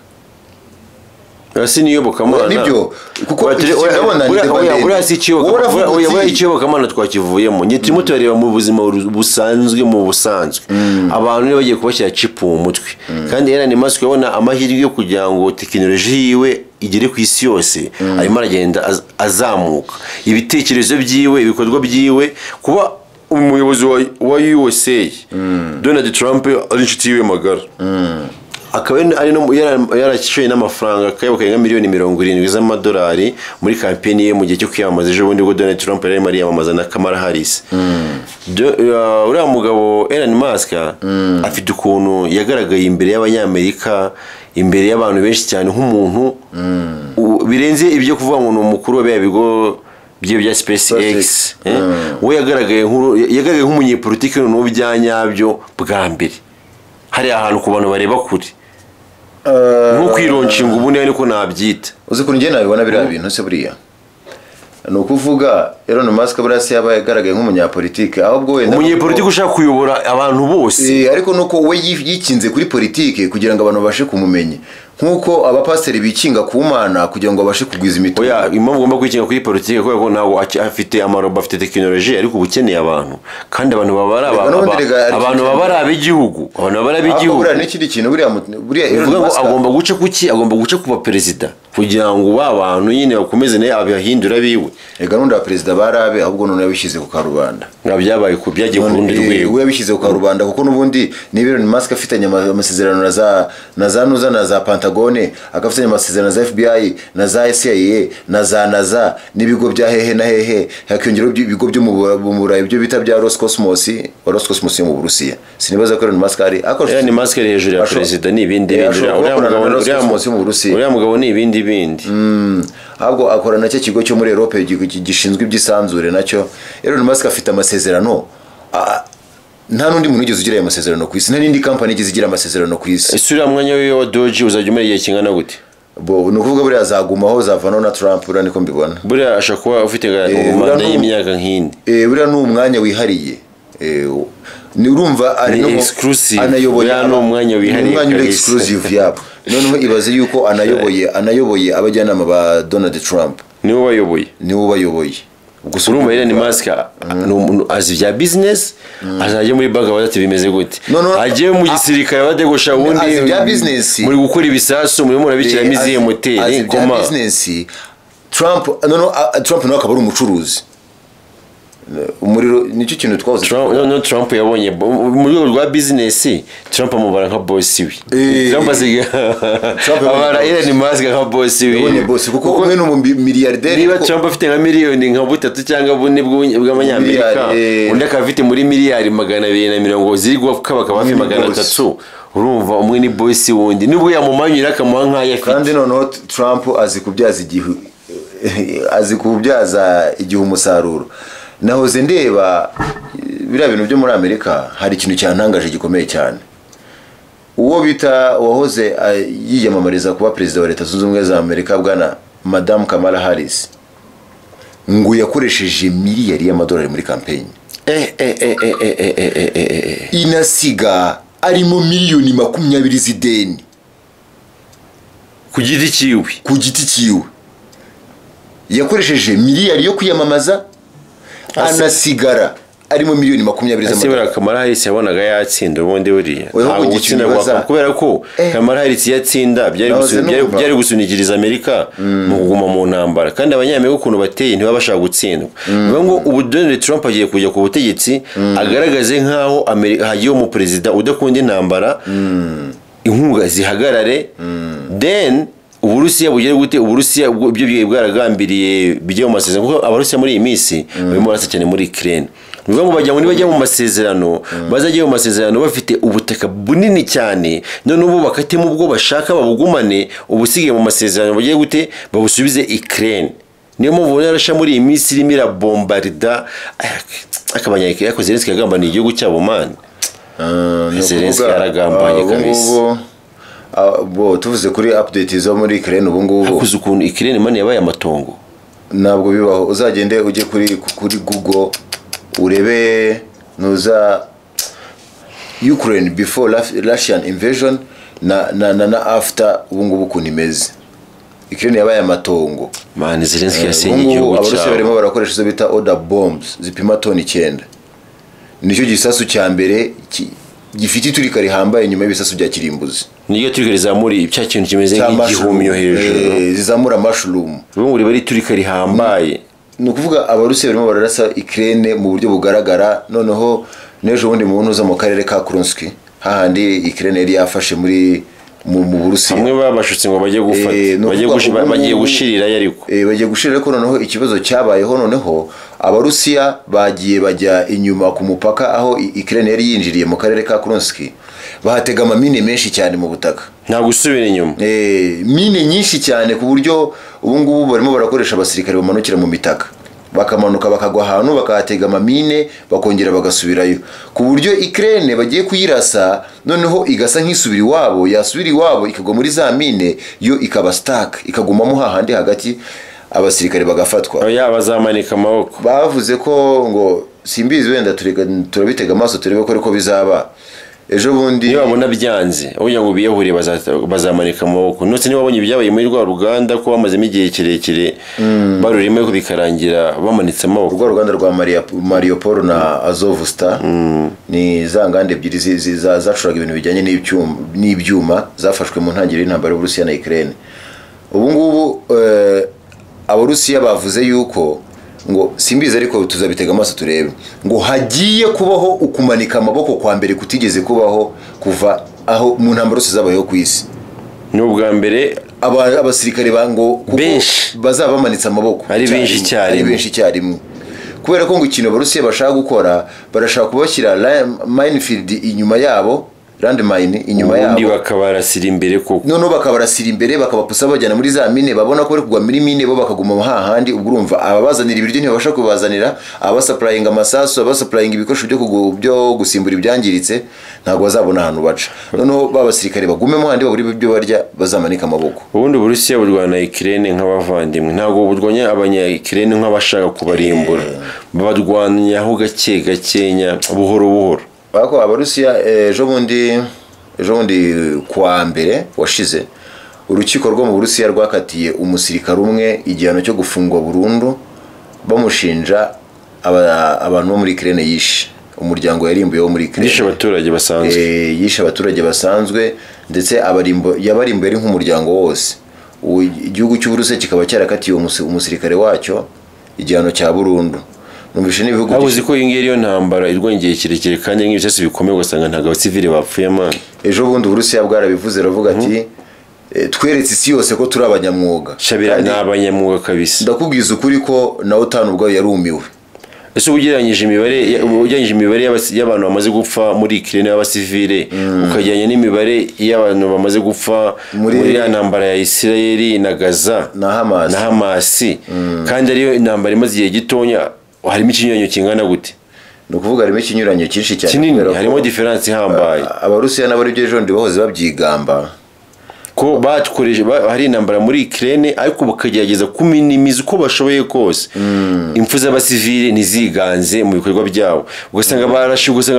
Asi niyobokamana nibyo kuko ikiyobokamana twakivuyemo ngiye turimo turareba mu buzima busanzwe abantu niba bagiye kubashyira chip mu mutwe kandi Elon Musk yabona amahirwe yo kugira ngo tekinoloji yiwe igere ku isi yose arimo aragenda azamuka ibitekerezo byiwe ibikorwa byiwe kuba umuyobozi wa USA Donald Trump ari inshuti yiwe magara akaba yarashoye n'amafaranga kayoboka miliyoni 70 z'amadolari muri kampeni ye mu gihe cyo kwiyamamaza ejo bundi bwo Donald Trump yari ari yamamaza na Kamala Harris. Uriya mugabo Elon Musk afite ukuntu yagaragaye imbere y'abanyamerika, imbere y'abantu benshi cyane nk'umuntu birenze ibyo kuvuga ngo ni umukuru wa bigo bya SpaceX. We yagaragaye nk'umunyepolitike n'ubyanyabyo bwa mbere. Hari ahantu ku bantu bareba kure nko kwironshinga ubundi ariko nabyita uzi ko njye nabibona biriya bintu se buriya ni ukuvuga Elon Musk burasi yaba yagaragaye nk'umunyapolitike ahubwo wenda umunyepolitike ushaka kuyobora abantu bose ariko nuko we yikinze kuri politike kugira ngo abantu bashe kumumenya nkuko abapasiteri bikinga ku Mana kugira ngo babashe kugwiza imitungo. Oya impamvu ugomba kwikinga kuri politike kuko ntago afite amarobo afite tekinoloji ariko ubukeneye abantu kandi abantu babara ab'igihugu buriya n'ikindi kintu buriya Elon Musk agomba guca kuba perezida kugira ngo abantu nyine bakomeze naye abahindura biwe. Ega n'undi perezida barabe ahubwo none yabishyize ku karubanda byabaye ku byagiye ku rundi rwego we yabishyize ku karubanda kuko n'ubundi niba Elon Musk afitanye amasezerano na za Pantagone akafitanye amasezerano za FBI na za CIA na za NASA n'ibigo bya hehe na hehe hakiyongeraho ibigo byo mu Burayi byo bita bya Roscosmos mu Burusiya. Sinibaza ko Elon Musk ari Elon Musk ari hejuru ya perezida n'ibindi uriya mugabo ni ibindi ahubwo akora nacyo kigo cyo muri Europe gishinzwe iby'isanzure nacyo. Elon Musk afite amasezerano nta nundi muntu ugeze ugira aya masezerano ku isi, nta n'indi company igeze igira amasezerano ku isi. Ese uriya mwanya we wa Doge uzajya umara igihe kingana gute? Ni ukuvuga buriya azagumaho zavanaho na Trump uriya niko mbibona. Buriya ashaka kuba ufite umwanya y'imyaka nk'indi. Buriya ni umwanya wihariye. Ni urumva ari no anayoboye umwanya wihariye, umwanya exclusive yabo. Noneho ibaze yuko anayoboye abajyanama ba Donald Trump. Niwe bayoboye. Gusa urumva Elon Musk azi bya business azaje muri bank badati bimeze gute agiye mu gisirikare badegosha ubundi muri gukora ibisasu muri murabikira miziye moteri koma business. Trump no akaba ari umucuruzi umuriro nicyo kintu twavuze. Trump yabonye mu rwego rwa business Trump amubara nka boss we. Trump asiga abara Elon Musk nka boss we. Yabonye boss kuko umwe no miliyarderi. Niba Trump afite nka miliyoni nka 3 cyangwa bune bw'amanyamerika undi akafite muri miliyari 240 ziri gukaba hafi 300 urumva umwe ni boss wundi nibwo yamumanyira akamuha nk'aya afite. Kandi noneho Trump azi kubyaza igihe umusaruro. Nahoze ndeba biriya bintu byo muri Amerika hari ikintu cyantangaje gikomeye cyane. Uwo bita wahoze yiyamamariza kuba perezida wa Leta Zunze Ubumwe za Amerika bwana Madame Kamala Harris ngo yakoresheje miliyari y'amadolari muri campaign. Inasiga arimo miliyoni 20 z'ideni ku giti cyiwe. Yakoresheje miliyari yo kwiyamamaza anasigara arimo miliyoni 20 ese z'amadolari. Kamala Harris yabonaga yatsinda ubundi buriya Ntabwo gutsinda kubera ko Kamala Harris yatsinda byari gusunikiriza Amerika mu kuguma mu ntambara, kandi abanyamerika ukuntu bateye ntibabashaka gutsindwa. Bivuga ngo ubu Donald Trump agiye kujya ku butegetsi agaragaze nk'aho hagiye mu perezida udakunda intambara, inkunga zihagarare, then Uburusiya bugere gute? Uburusiya byo bwaragambiriye bijye mu masezerano, kuko Abarusiya muri iyi minsi barimo barasa cyane muri Ukraine. Bivuga ngo bajya mu masezerano, bazajya mu masezerano bafite ubutaka bunini cyane, none ubu bakatemo ubwo bashaka babugumane, ubusigaye mu masezerano bagiye gute babusubize Ukraine. Niyo mpamvu yarasha muri iyi minsi irimo irabombarda akabanyayike yakoze Zelensky yagambaniye igihugu cyabo man. Zelensky yaragambanye kabisa. Tuvuze kuri update zo muri Ukraine ubu ngubu hakuze ukuntu Ukraine man yabaye amatongo. Ntabwo bibaho, uzagende ujye kuri Google urebe nuza Ukraine before Russian invasion na after ubu ngubu ukuntu imeze. Ukraine yabaye amatongo man. Zelensky yasenye igihugu cyabo. Abarusiya barimo barakoresha izo bita order bombs zipima toni 9. Nicyo gisasu cya mbere gifite iturika rihambaye nyuma y'ibisasu bya kirimbuzi. Niyo turika rizamuri cya kintu kimeze nk'igihumyo hejuru, zizamura mushroom. Ubu bari turika rihambaye. Ni ukuvuga Abarusiya barimo bararasa Ukraine mu buryo bugaragara. Noneho nejo bundi muntu uza mu karere ka Kursk, hahandi Ukraine yari yafashe mu Burusiya. Bamwe babashutse ngo bajye gufata, bagiye gushirira ariko bagiye gushirira ko noneho ikibazo cyabayeho. Noneho Abarusiya bagiye bajya inyuma ku mupaka aho Ukraine yari yinjiriye mu karere ka Kursk, bahatega amamine menshi cyane mu butaka, nta gusubira inyuma. Mine nyinshi cyane ku buryo ubu ngubu barimo barakoresha abasirikare bamanukira mu mitaka, bakamanuka bakagwa ahantu bakahatega amamine bakongera bagasubirayo, ku buryo Ukraine bagiye kuyirasa noneho igasa nk'isubira iwabo, yasubira iwabo ikagwa muri za mine, yo ikaba stuck ikagumamo hahandi hagati, abasirikare bagafatwa. Oya, bazamanika amaboko. Bavuze ko ngo simbizi wenda turabitega amaso turebe ko ariko bizaba. Ejo bundi niba babona byanze ubunya ngo biyahuriye bazamanika amaboko. Notse niba babonye ibyabaye muri rwa ruganda ko bamazemo igihe kirekire barurimo ko bikarangira bamanitse amaboko. Rwa ruganda rwa Mariupol na Azovstal ni za ngande ebyiri zacuraga ibintu bijyanye n'ibyuma zafashwe mu ntangiriro y'intambara y'Uburusiya na Ukraine. Ubu ngubu Abarusiya bavuze yuko ngo simbize ariko tuzabitega amaso turebe ngo hagiye kubaho ukumanika amaboko kwa mbere kutigeze kubaho kuva aho mu ntambaro zabayeho ku isi. Ni ubwa mbere abasirikare bango bazaba bamanitse amaboko ari benshi icyarimwe, kubera ko ngo ikintu Abarusiya bashaka gukora, barashaka kubashyira minefield inyuma yabo, landmine inyuma yabo, undi bakabarasira imbere koko. Noneho bakabarasira imbere bakabapusa bajyana muri za mine, babona ko bari kugwa muri mine bo bakaguma hahandi. Ubwo urumva ababazanira ibiryo ntibabasha kubazanira, abasuplying amasasu, abasuplying ibikoresho byo gusimbura ibyangiritse, ntabwo bazabona ahantu baca. Noneho babasirikare bagumemo handi baburi ibyo barya, bazamanika amaboko. Ubundi Uburusiya burwana Ukraine nk'abavandimwe, ntabwo burwanya abanya-Ukraine nk'abashaka kubarimbura. Barwanyaho gake gakenya, buhoro buhoro. Bako Abarusiya ejo bundi kwa mbere washize, urukiko rwo mu Burusiya rwakatiye umusirikare umwe igihano cyo gufungwa burundu, bamushinja abantu bo muri Ukraine yishe, umuryango yarimbuye wo muri Ukraine, yishe abaturage basanzwe ndetse yabarimbuye ari nk'umuryango wose. Igihugu cy'Uburusiya kikaba cyarakatiye umusirikare wacyo igihano cya burundu. Numvishe n'ibihugu abuzi ko ingeri yo ntambara irwongeye kirekire kandi nk'ibisese bikomeye ugasanga ntago abasivile bapfuye man. Ejo bundi Uburusiya bwarabivuze ravuga ati tweretse isi yose ko turi abanyamwuga. Shabira n'abanyamwuga kabisa. Ndakubwiza ukuri ko na OTAN ubwo yarumiwe. Ese ugereranyije imibare y'abantu bamaze gupfa muri Ukraine y'abasivile, ukajyanye n'imibare y'abantu bamaze gupfa muri ya ntambara ya Israel na Gaza na Hamas, kandi ariyo intambara imaze igihe gitonya, harimo ikinyuranyo kingana gute? No kuvuga harimo ikinyuranyo cyinshi cyane, harimo difference ihambaye. Abarusiya n'abari byo ejo ndi bahoze babyigamba ko batkoreje hari intambara muri Ukraine ariko bakagerageza kuminimiza uko bashoboye kose impfu z'abasivile ntiziganze mu bikorwa byabo ugasanga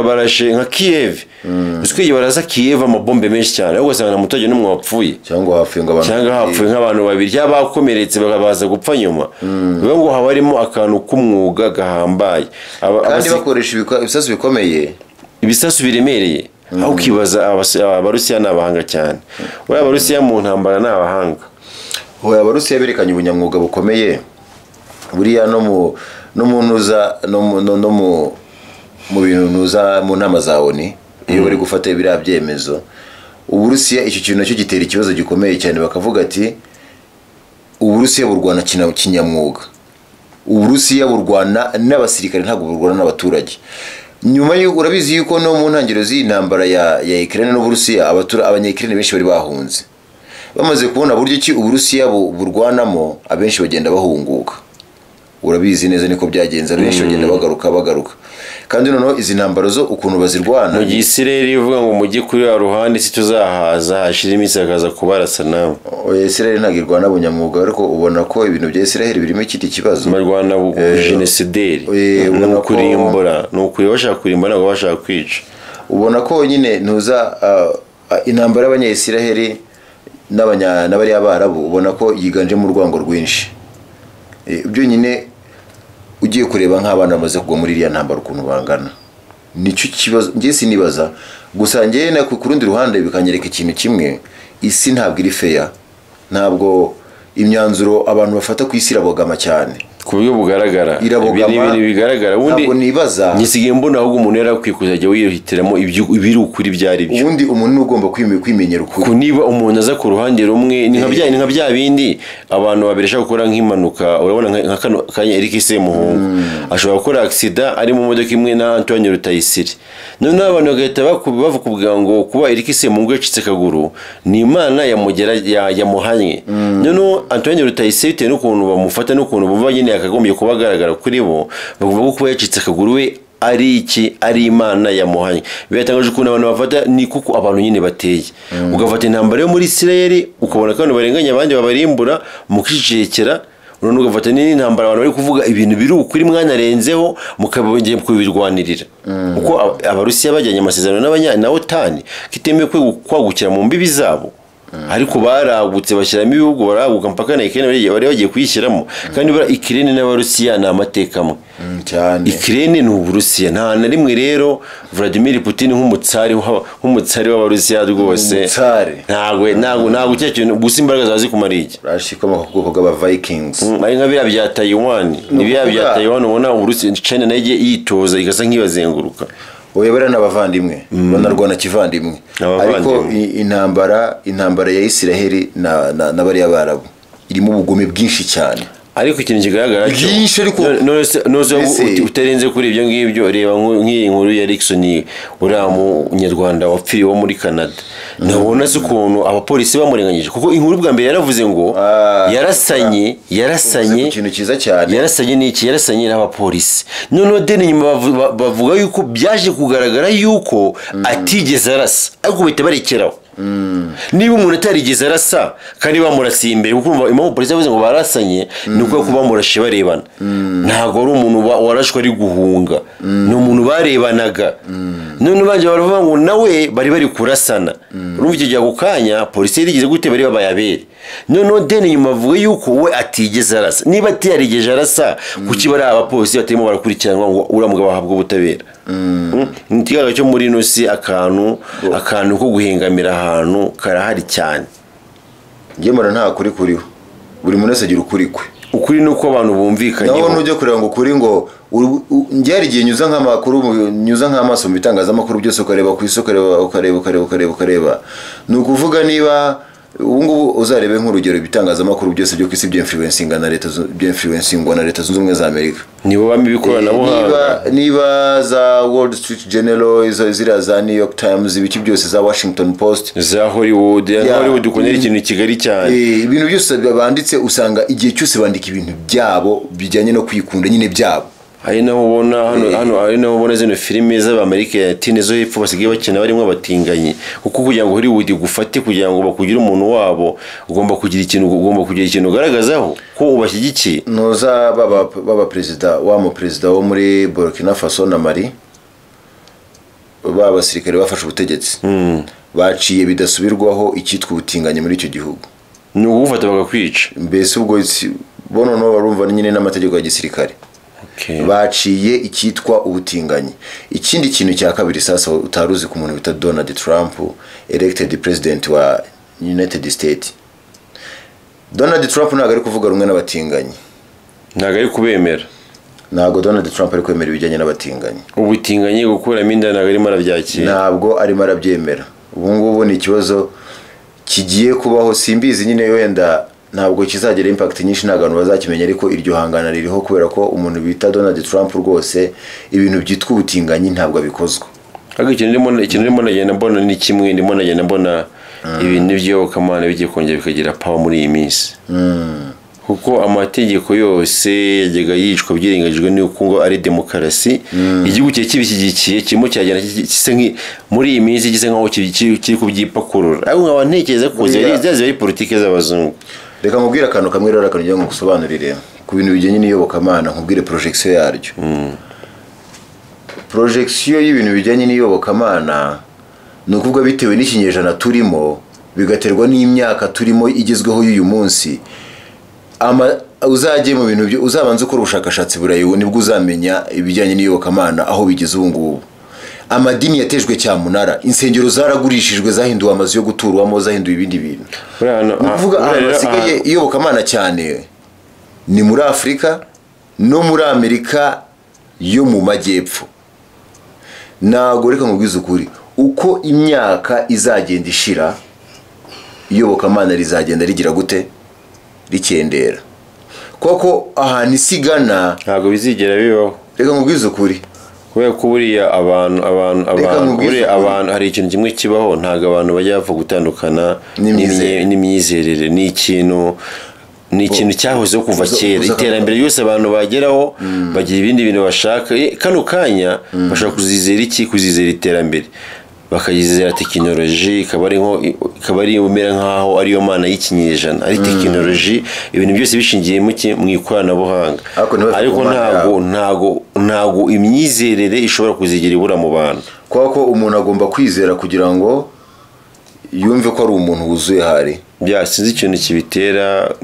barashe nka Kiev uswiye baraza Kiev amabombe menshi cyane ugasanga na mutoje n'umwe wapfuye cyangwa hapfuye nk'abantu babiri cyangwa bakomeretse bakabaza gupfa nyuma bivuga ngo haba harimo akantu k'umwuga gahambaye kandi bakoresha ibisasu bikomeye ibisasu biremereye aho ukibaza abarusiya n'abahanga cyane uriya abarusiya mu ntambara n'abahanga abarusiya berekanye ubunyamwuga bukomeye buriya no mu ntuza no mu bintu ntuza mu nama za ONU iyo bari gufata biriya byemezo uburusiya icyo kintu nacyo gitera ikibazo gikomeye cyane bakavuga ati uburusiya burwana kinyamwuga uburusiya burwana n'abasirikare ntabwo burwana n'abaturage nyuma urabizi yuko no mu ntangiriro z'intambara ya Ukraine n'Uburusiya abanya-Ukraine benshi bari bahunze bamaze kubona buryo ki uburusiya burwanamo abenshi bagenda bahunguka urabizi neza niko byagenze abenshi bagenda bagaruka kandi noneho izi ntambaro zo ukuntu bazirwana mu Isiraheli ivuga ngo mujye kuri ya ruhande si tuzahaza hashira iminsi akaza kubarasa nawe Isiraheli ntabwo irwana bunyamwuga ariko ubona ko ibintu bya Isiraheli birimo ikindi kibazo barwana genocideri no kurimbura no kuri bashaka kurimbura ntabwo bashaka kwica ubona ko nyine ntuza intambara y'abanya-Isiraheli n'abari abarabu ubona ko yiganjemo urwango rwinshi ibyo nyine ugiye kureba nk'abana bamaze kugwa muri iriya ntambara ukuntu bangana nicyo kibazo ngiye sinibaza gusa ngiye na ku rundi ruhande bikanyereka ikintu kimwe isi ntabwo iri fair ntabwo imyanzuro abantu bafata ku isi irabogama cyane ku buryo bugaragara ibintu bigaragara ubundi nibaza nyisigaye mbona ahubwo umuntu yarakwiye kuzajya wihitiramo ibiri ukuri byari byo ubundi umuntu ugomba kwimenyera ukuri ko niba umuntu aza ku ruhande rumwe ni nka bya bindi abantu babiresha gukora nk'impanuka urabona nka kano kanya Eric Semuhungu ashobora gukora accident ari mu modoka imwe na Antoine Rutayisire none abantu bagahita bavuga ngo kuba Eric Semuhungu yacitse kaguru ni Imana yamuhanye none Antoine Rutayisire bitewe n'ukuntu bamufata n'ukuntu bumva nyine akagombye kuba agaragara kuri bo bavuga ko kuba yacitse akaguru we ari Imana yamuhanye biratangaje ukuntu abantu bafata ni kuko abantu nyine bateye ugafata intambara yo muri Isiraheli ukabona kandi barenganya abandi babarimbura mu kwicecekera none ugafata n'intambara abantu bari kuvuga ibintu biri ukuri mwanarenzeho mukabongeye kubirwanirira uko abarusiya bajyanye amasezerano na OTAN kitemeye kwagukira mu mbibi zabo ariko baragutse bashyiramo ibihugu baraguka mpaka na Ukraine bari bagiye kuyishyiramo kandi bara Ukraine n'abarusiya na amateka amwe cyane Ukraine n'Uburusiya nta na rimwe rero Vladimir Putin nk'umutsari w'abarusiya rwose ntago cyacyo gusa imbaraga zazi kumarije rashikoma ku bwoko bw'aba Vikings ari nka bya bya Taiwan bya Taiwan ubona Uburusiya China nayo yitoza igasa nk'ibazenguruka Oyebera n'abavandimwe banarwana kivandimwe ariko intambara ya Isiraheli na bari abarabu irimo ubugome bwinshi cyane ariko ikintu kigaragara cyo utarenze kuri ibyo ngibyo reba nk'iyi nkuru ya Rickson uriya munyarwanda wapfiriye wo muri Canada nabona se ukuntu abapolisi bamurenganyije kuko inkuru bwa mbere yaravuze ngo yarasanye ikintu cyiza cyane yarasanye n'abapolisi none deni nyuma bavuga yuko byaje kugaragara yuko atigeze arasa ariko bahita barekeraho niba umuntu atarigeze arasa kandi bamurasiye imbere kuko impamvu polisi yavuze ngo barasanye ni uko bamurashe barebana ntabwo ari umuntu warashwe ari guhunga ni umuntu barebanaga none banje baravuga ngo nawe bari kurasana urumva icyo gihe ako kanya polisi yarigeze gute bari babayabere none deni nyuma bavuga yuko we atigeze arasa niba atarigeje arasa kuki bari abapolisi batarimo barakurikiranwa ngo uramuga bahabwa ubutabera ntigaga cyo muri nosi akantu ko guhengamira ahantu karahari cyane ngemara nta kuri kuriho buri muntu wese agira ukuri kwe ukuri nuko abantu bumvikanye naho nujye kureba ngo kuri ngo ngeri igihe nyuza nk'amaso mu bitangazamakuru byose ukareba ku isoko ukareba ni ukuvuga niba ubungubu uzarebe nk'urugero ibitangazamakuru byose byo ku isi by'influencingwa na leta zunze ubumwe za Amerika nibo bamwe bikoranabuhanga niba za Wall Street Journal ziriya za New York Times ibiki byose za Washington Post za Hollywood ukonera ikintu kigali cyane ibintu byose banditse usanga igihe cyose bandika ibintu byabo bijyanye no kwikunda nyine byabo ari naho ubona hano ari naho ubona zino filime z'Amerika Latine zo hepfo basigaye bakina barimo abatinganyi, kuko kugira ngo Hollywood gufate kugira ngo bakugire umuntu wabo ugomba kugira ikintu ugaragazaho ko ubashyigikiye. Noza baba president mu president wo muri Burkina Faso na Mali, basirikare bafashe ubutegetsi baciye bidasubirwaho icyitwa ubutinganyi muri icyo gihugu. Ni ugufata bagakwica mbese ubwo bono no barumva nyine n'amategeko ya gisirikare. Baciye icyitwa ubutinganyi. Ikindi kintu cya kabiri sasa utaruzi ku muntu bita Donald Trump, elected president wa United States. Donald Trump ntabwo ari kuvuga rumwe n'abatinganyi, ntabwo ari kubemera. Ntabwo Donald Trump ari kwemera ibijyanye n'abatinganyi. Ubutinganyi gukuramo inda ntabwo arimo arabyakira, ntabwo arimo arabyemera. Ubu ngubu ni ikibazo kigiye kubaho, simbizi nyine wenda ntabwo kizagira impact nyinshi, n'abantu bazakimenya, ariko iryo hangana ririho kubera ko umuntu bita Donald Trump rwose ibintu byitwa ubutinganyi ntabwo abikozwe. Ariko ikintu ndimo nagenda mbona ni kimwe, ndimo nagenda mbona ibintu by'iyobokamana bigiye kongera bikagira power muri iyi minsi, kuko amategeko yose yajyaga yicwa byirengagijwe n'uko ngo ari demokarasi. Igihugu cye kibishyigikiye kirimo cyagenda kise muri iyi minsi gise nkaho kiri kubyipakurura. Ariko nkaba ntekereza ko zazi ari politike z'abazungu. Reka nkubwire akantu kamwe rero akantu ngo gusobanurire ku bintu bijyanye n'iyobokamana, nkubwire projection yaryo. Projection y'ibintu bijyanye n'iyobokamana ni ukuvuga bitewe n'ikinyejana turimo, bigaterwa n'imyaka turimo igezweho y'uyu munsi. Uzajye mu bintu byo uzabanza ukora ubushakashatsi burayiwe, nibwo uzamenya ibijyanye n'iyobokamana aho bigeze ubu ngubu. Amadini yatejwe cyamunara, insengero zaragurishijwe, zahinduwe amazu yo guturwamo, zahinduwe ibindi bintu. Kuvuga basigaye iyobokamana cyane ni muri Afurika no muri Amerika yo mu majyepfo. Ntabwo reka nkubwize ukuri, uko imyaka izagenda ishira iyobokamana rizagenda rigira gute, rikendera. Koko ahantu isigana ntabwo bizigera bibaho. Reka nkubwize ukuri, kubera ko buriya abantu hari ikintu kimwe kibaho, ntabwo abantu bajya bapfa gutandukana n'imyizerere. Ni ikintu cyahozeho kuva kera. Iterambere yose abantu bageraho bagira ibindi bintu bashaka. Kano kanya bashaka kuzizera iki? Kuzizera iterambere, bakayizera tekinoloji, ikaba ari umera nkaho ariyo mana y'ikinyejana, ari tekinoloji, ibintu byose bishingiye mu ikoranabuhanga. Ariko ntago imyizerere ishobora kuzigira ibura mu bantu, kuko umuntu agomba kwizera kugira ngo yumve ko ari umuntu wuzuye hari. Sinzi ikintu kibitera.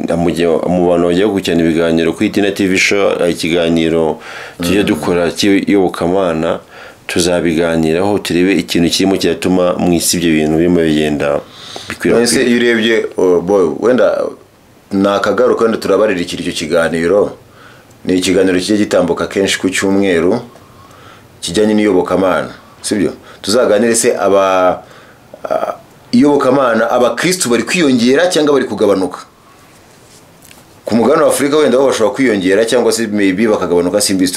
Mu bantu bajya gukurikirana ibiganiro kuri Tina TV show, ikiganiro tujya dukora cy'iyobokamana, tuzabiganiraho turebe ikintu kirimo kiratuma mu isi ibyo bintu birimo bigenda bikwira. Ese iyo urebye wenda nakagaruka, wenda turabarira icyo kiganiro. Ni ikiganiro kijye gitambuka kenshi ku cyumweru kijyanye n'iyobokamana, sibyo? Tuzaganire se iyobokamana abakristo bari kwiyongera cyangwa bari kugabanuka. Ku mugabane wa Afurika wenda bo bashobora kwiyongera cyangwa se maybe bakagabanuka, simbizi.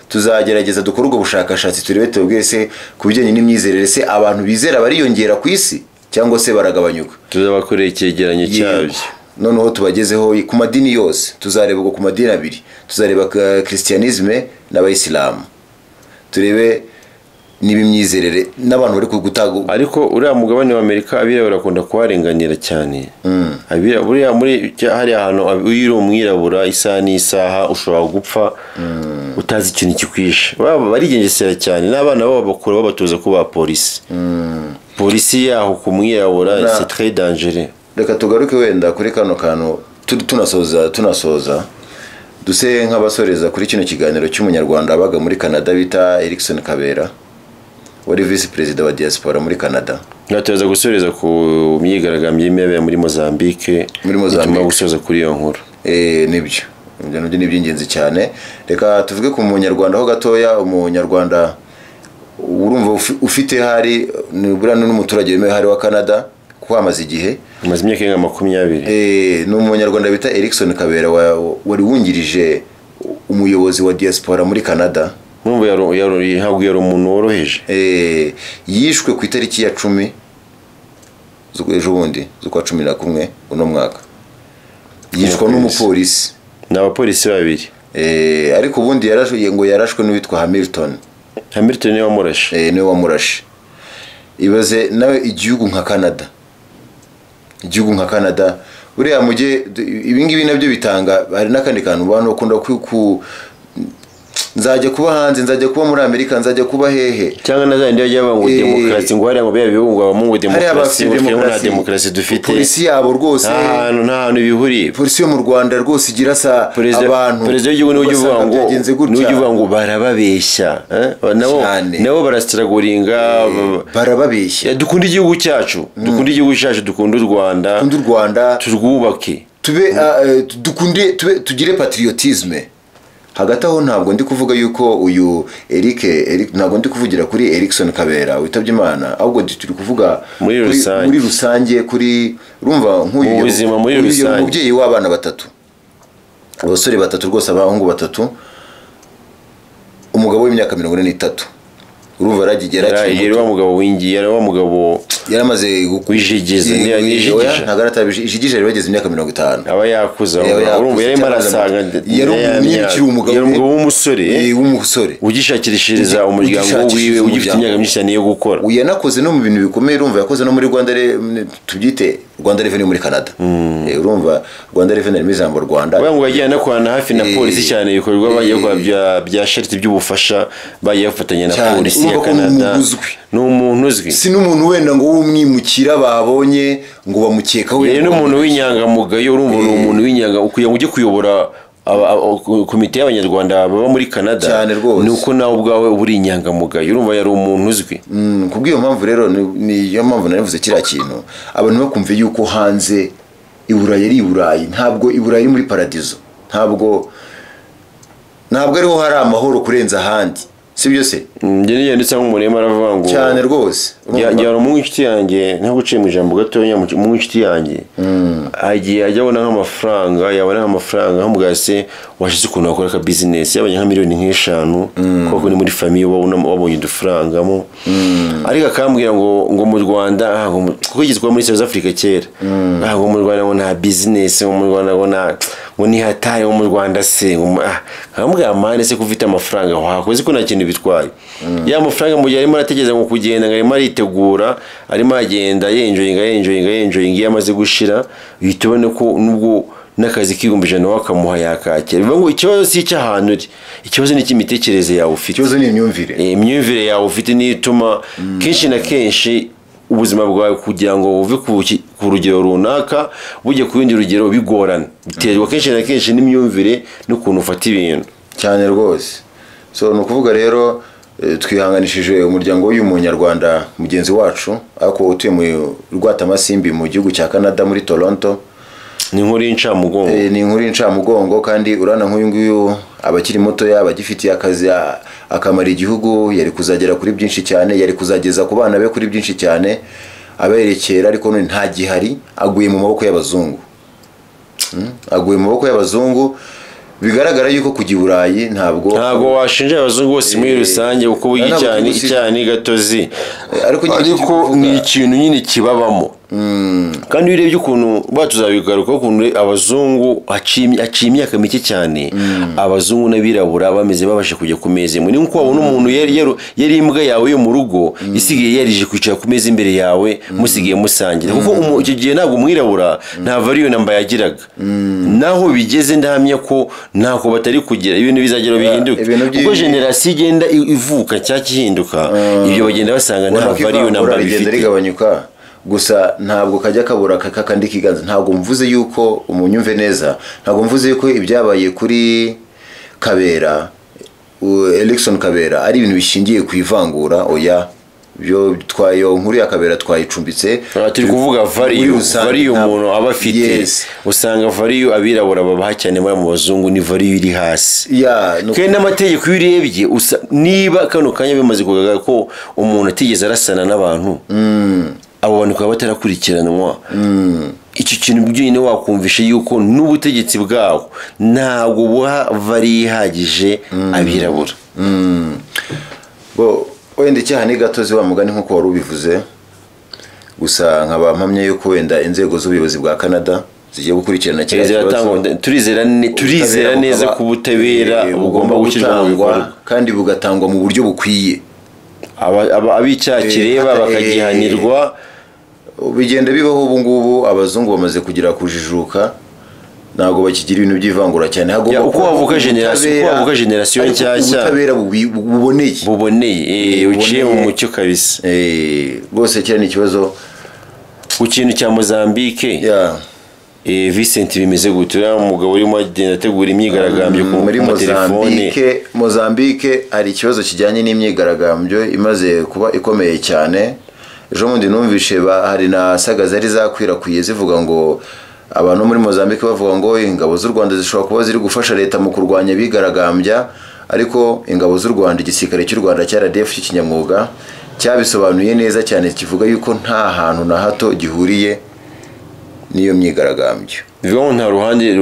Tuzagerageza dukora ubwo bushakashatsi turebe tubwire se kubijyanye n'imyizerere, se abantu bizera bariyongera ku isi cyangwa se baragabanyuka. Tuzabakorera icyegeranyo cyabyo, noneho tubagezeho ku madini yose. Tuzareba ku madini abiri, tuzareba Christianisme n'Abayisilamu, turebe n'ibimyizerere n'abantu bari kugutago. Ariko uriya mugabane wa Amerika abirabura bakunda kuharenganira cyane. Buriya muri hari ahantu uri umwirabura isaha n'isaha ushobora gupfa utazi ikintu kikwishe. Barigengesera cyane, n'abana babo bakura babatoza kuba polisi. Polisi yaho ku mwirabura c'est très dangereux. Reka tugaruke wenda kuri kano kantu tunasoza duse nk'abasoreza kuri kino kiganiro cy'umunyarwanda abaga muri Canada bita Erikson Kabera, wari vice president wa diaspora muri Canada. Nateza gusoreza ku myigaragambyo y'imibare muri Mozambique. Tuma gusoza kuri iyo nkuru. Nibyo. Ibyo ni iby'ingenzi cyane. Reka tuvuge ku munyarwanda ho gatoya. Umunyarwanda urumva ufite hari burano n'umuturage wemewe hari wa Canada kwamaze igihe, amaze imyaka nka 20. Ni umunyarwanda bita Erikson Kabera wari wungirije umuyobozi wa diaspora muri Canada. Numva yari umuntu woroheje. Yishwe ku itariki ya 10 z'ejo bundi z'ukwa 11 uno mwaka. Yishwe n'umupolisi. N'abapolisi babiri. ariko ubundi yarashwe n'uwitwa Hamilton niwe wamurashe. niwe wamurashe. Ibaze nawe igihugu nka Canada buriya mujye ibingibi nabyo bitanga. Hari n'akandi kantu abantu bakunda nzajya kuba hanze, nzajya kuba muri Amerika, nzajya kuba hehe, cyangwa nazandi bajya banga demokarasi ngo hariya ngo bihugu abamo demokarasi dufite polisi yabo rwose nta hantu bihuriye. Polisi yo mu Rwanda rwose igira abantu perezida w'igihugu n'ujya uvuga ngo barababeshya nabo barasitiraguringa barababeshya. dukunda igihugu cyacu dukunda u Rwanda turwubake tugire patriotisme. Hagati aho ntabwo ndi kuvuga yuko uyu Eric ntabwo ndi kuvugira kuri Erikson Kabera witabye Imana, ahubwo turi kuvuga muri rusange kuri urumva nk'uyu ubuzima muri rusange. Umubyeyi w'abana batatu, abasore batatu rwose, abahungu batatu, umugabo w'imyaka 43, urumva yari wa mugabo wingiye, wa mugabo yaramaze kwijigeza ijigije bageze imyaka 50 aba yakuza. urumva yari marasanga yari umugabo w'umusore ugishakirishiriza umuryango wiwe ugifite imyaka myinshi cyane yo gukora. Yanakoze no mu bintu bikomeye, urumva yakoze no muri tubyite Rwanda Revenue muri Canada. Urumva Rwanda Revenue mu ijambo Rwanda ngo yagiye anakorana hafi na polisi cyane, ibikorwa bagiye bya shariti by'ubufasha bagiye bafatanya na polisi ya Canada. Ni umuntu uzwi, si n'umuntu wenda ngo w'umwimukira babonye ngo bamukekaho. Yari n'umuntu w'inyangamugayo, urumva ni umuntu w'inyanga ukuye ngo ujye kuyobora komite y'abanyarwanda baba muri Canada. Ni uko nawe ubwawe uri inyangamugayo, urumva yari umuntu uzwi. Kubw'iyo mpamvu rero niyo mpamvu narivuze kiriya kintu, abantu bakumve yuko hanze i Burayi ntabwo i Burayi muri paradizo, ntabwo ariho hari amahoro kurenza ahandi, sibyo se? Njye niyo ndetse nk'umurema aravuga ngo cyane rwose. Njyana mu inshuti yanjye nta guciye mu ijambo gatoya mu inshuti yanjye agiye ajya abona nk'amafaranga, yabona nk'amafaranga nk'umugase washize ukuntu wakora ka business yabanye nka miliyoni nk'eshanu kuko ni muri famille wabonye udufarangamo. Ariko akambwira ngo mu Rwanda kuko yitwa muri South Africa kera ngo mu Rwanda ngo nta business, ngo mu Rwanda ngo ni hataye, ngo mu Rwanda se nkambwira amane se kufite amafaranga wakoze ko nta kintu bitwaye. Ya mafaranga mu gihe arimo arategereza ngo kugenda, arimo aritegura, arimo agenda yenjoyinga yamaze gushira, uhita ubona ko nubwo n'akazi k'ibihumbi 100 wakamuha yakakira. Bivuga ngo ikibazo si icy'ahantu uri, ikibazo ni cy'imitekerereze yawe ufite, ikibazo ni imyumvire yawe ufite niyo ituma kenshi na kenshi ubuzima bwawe kugira ngo uve ku rugero runaka bujye ku bindi rugero bigorana. Biterwa kenshi na kenshi n'imyumvire n'ukuntu ufata ibintu cyane rwose. So ni ukuvuga rero twihanganishije umuryango w'uyu munyarwanda mugenzi wacu ariko utuye mu Rwatamasimbi mu gihugu cya Canada muri Toronto. Ni inkuru y'incamugongo kandi urana nk'uyu nguyu abakiri muto abagifitiye akazi akamara igihugu, yari kuzagera kuri byinshi cyane, yari kuzageza ku bana be kuri byinshi cyane aberekera, ariko none nta gihari, aguye mu maboko y'abazungu. Bigaragara yuko kujya i Burayi ntabwo washinja abazungu bose muri rusange uko bugira icyaha gatozi, ariko ni ikintu nyine kibabamo. Kandi urebye ukuntu batuzabigaruka ukuntu abazungu aciye imyaka mike cyane, abazungu n'abirabura bameze babashe kujya ku meza imwe. Ni nko wabona umuntu yari imbwa yawe yo mu rugo isigaye yarije kwicara ku meza imbere yawe musigiye musangira, kuko icyo gihe ntabwo umwirabura nta variyo namba yagiraga. Naho bigeze ndahamya ko ntako batari kugira ibintu bizagera bihinduka, kuko generasiyo igenda ivuka cyangwa kihinduka, ibyo bagenda basanga nta variyo namba bifite. Gusa ntabwo kajya kabura kakandi kiganza. Ntabwo mvuze yuko umunyumve neza, ntabwo mvuze yuko ibyabaye kuri Kabera, Erikson Kabera ari ibintu bishingiye ku ivangura. Oya, byo twayo nkuru ya Kabera twayicumbitse. Turi kuvuga variyo umuntu aba afite. Usanga variyo abirabura babaha cyane mu bazungu ni variyo iri hasi. Kandi n'amategeko y'urebye niba kano kanya bimaze kugaragara ko umuntu atigeze arasana n'abantu, abo bantu bakaba batarakurikiranwa. Icyo kintu byonyine wakumvisha yuko n'ubutegetsi bwaho ntabwo buha variyo ihagije abirabura. Wenda icyaha ni gatozi wa mugani nk'uko wari ubivuze, gusa nkaba mpamya yuko wenda inzego z'ubuyobozi bwa Canada zigiye gukurikirana kiriya kibazo. turizera neza ko ubutabera bugomba gushyirwa mu bikorwa kandi bugatangwa mu buryo bukwiye, ab'icyaha kireba bakagihanirwa. Bigenda bibaho ubu ngubu, abazungu bamaze kugira kujijuka, ntabwo bakigira ibintu by'ivangura cyane. Uko wavuka generasiyo nshyashya, ubutabera buboneye uciye mu mucyo kabisa. Rwose kiriya ni ikibazo. Ku kintu cya Mozambique, Vincent bimeze gute? Uriya mugabo urimo agenda ategura imyigaragambyo muri Mozambique. Hari ikibazo kijyanye n'imyigaragambyo imaze kuba ikomeye cyane. Ejo bundi numvishe hari na saga zari zakwirakwiye zivuga ngo abantu muri Mozambique bavuga ngo ingabo z'u Rwanda zishobora kuba ziri gufasha leta mu kurwanya bigaragambya, ariko ingabo z'u Rwanda, igisirikare cy'u Rwanda cya RDF cy'ikinyamwuga cyabisobanuye neza cyane, kivuga yuko nta hantu na hato gihuriye n'iyo myigaragambyo. Bivuga ngo nta ruhande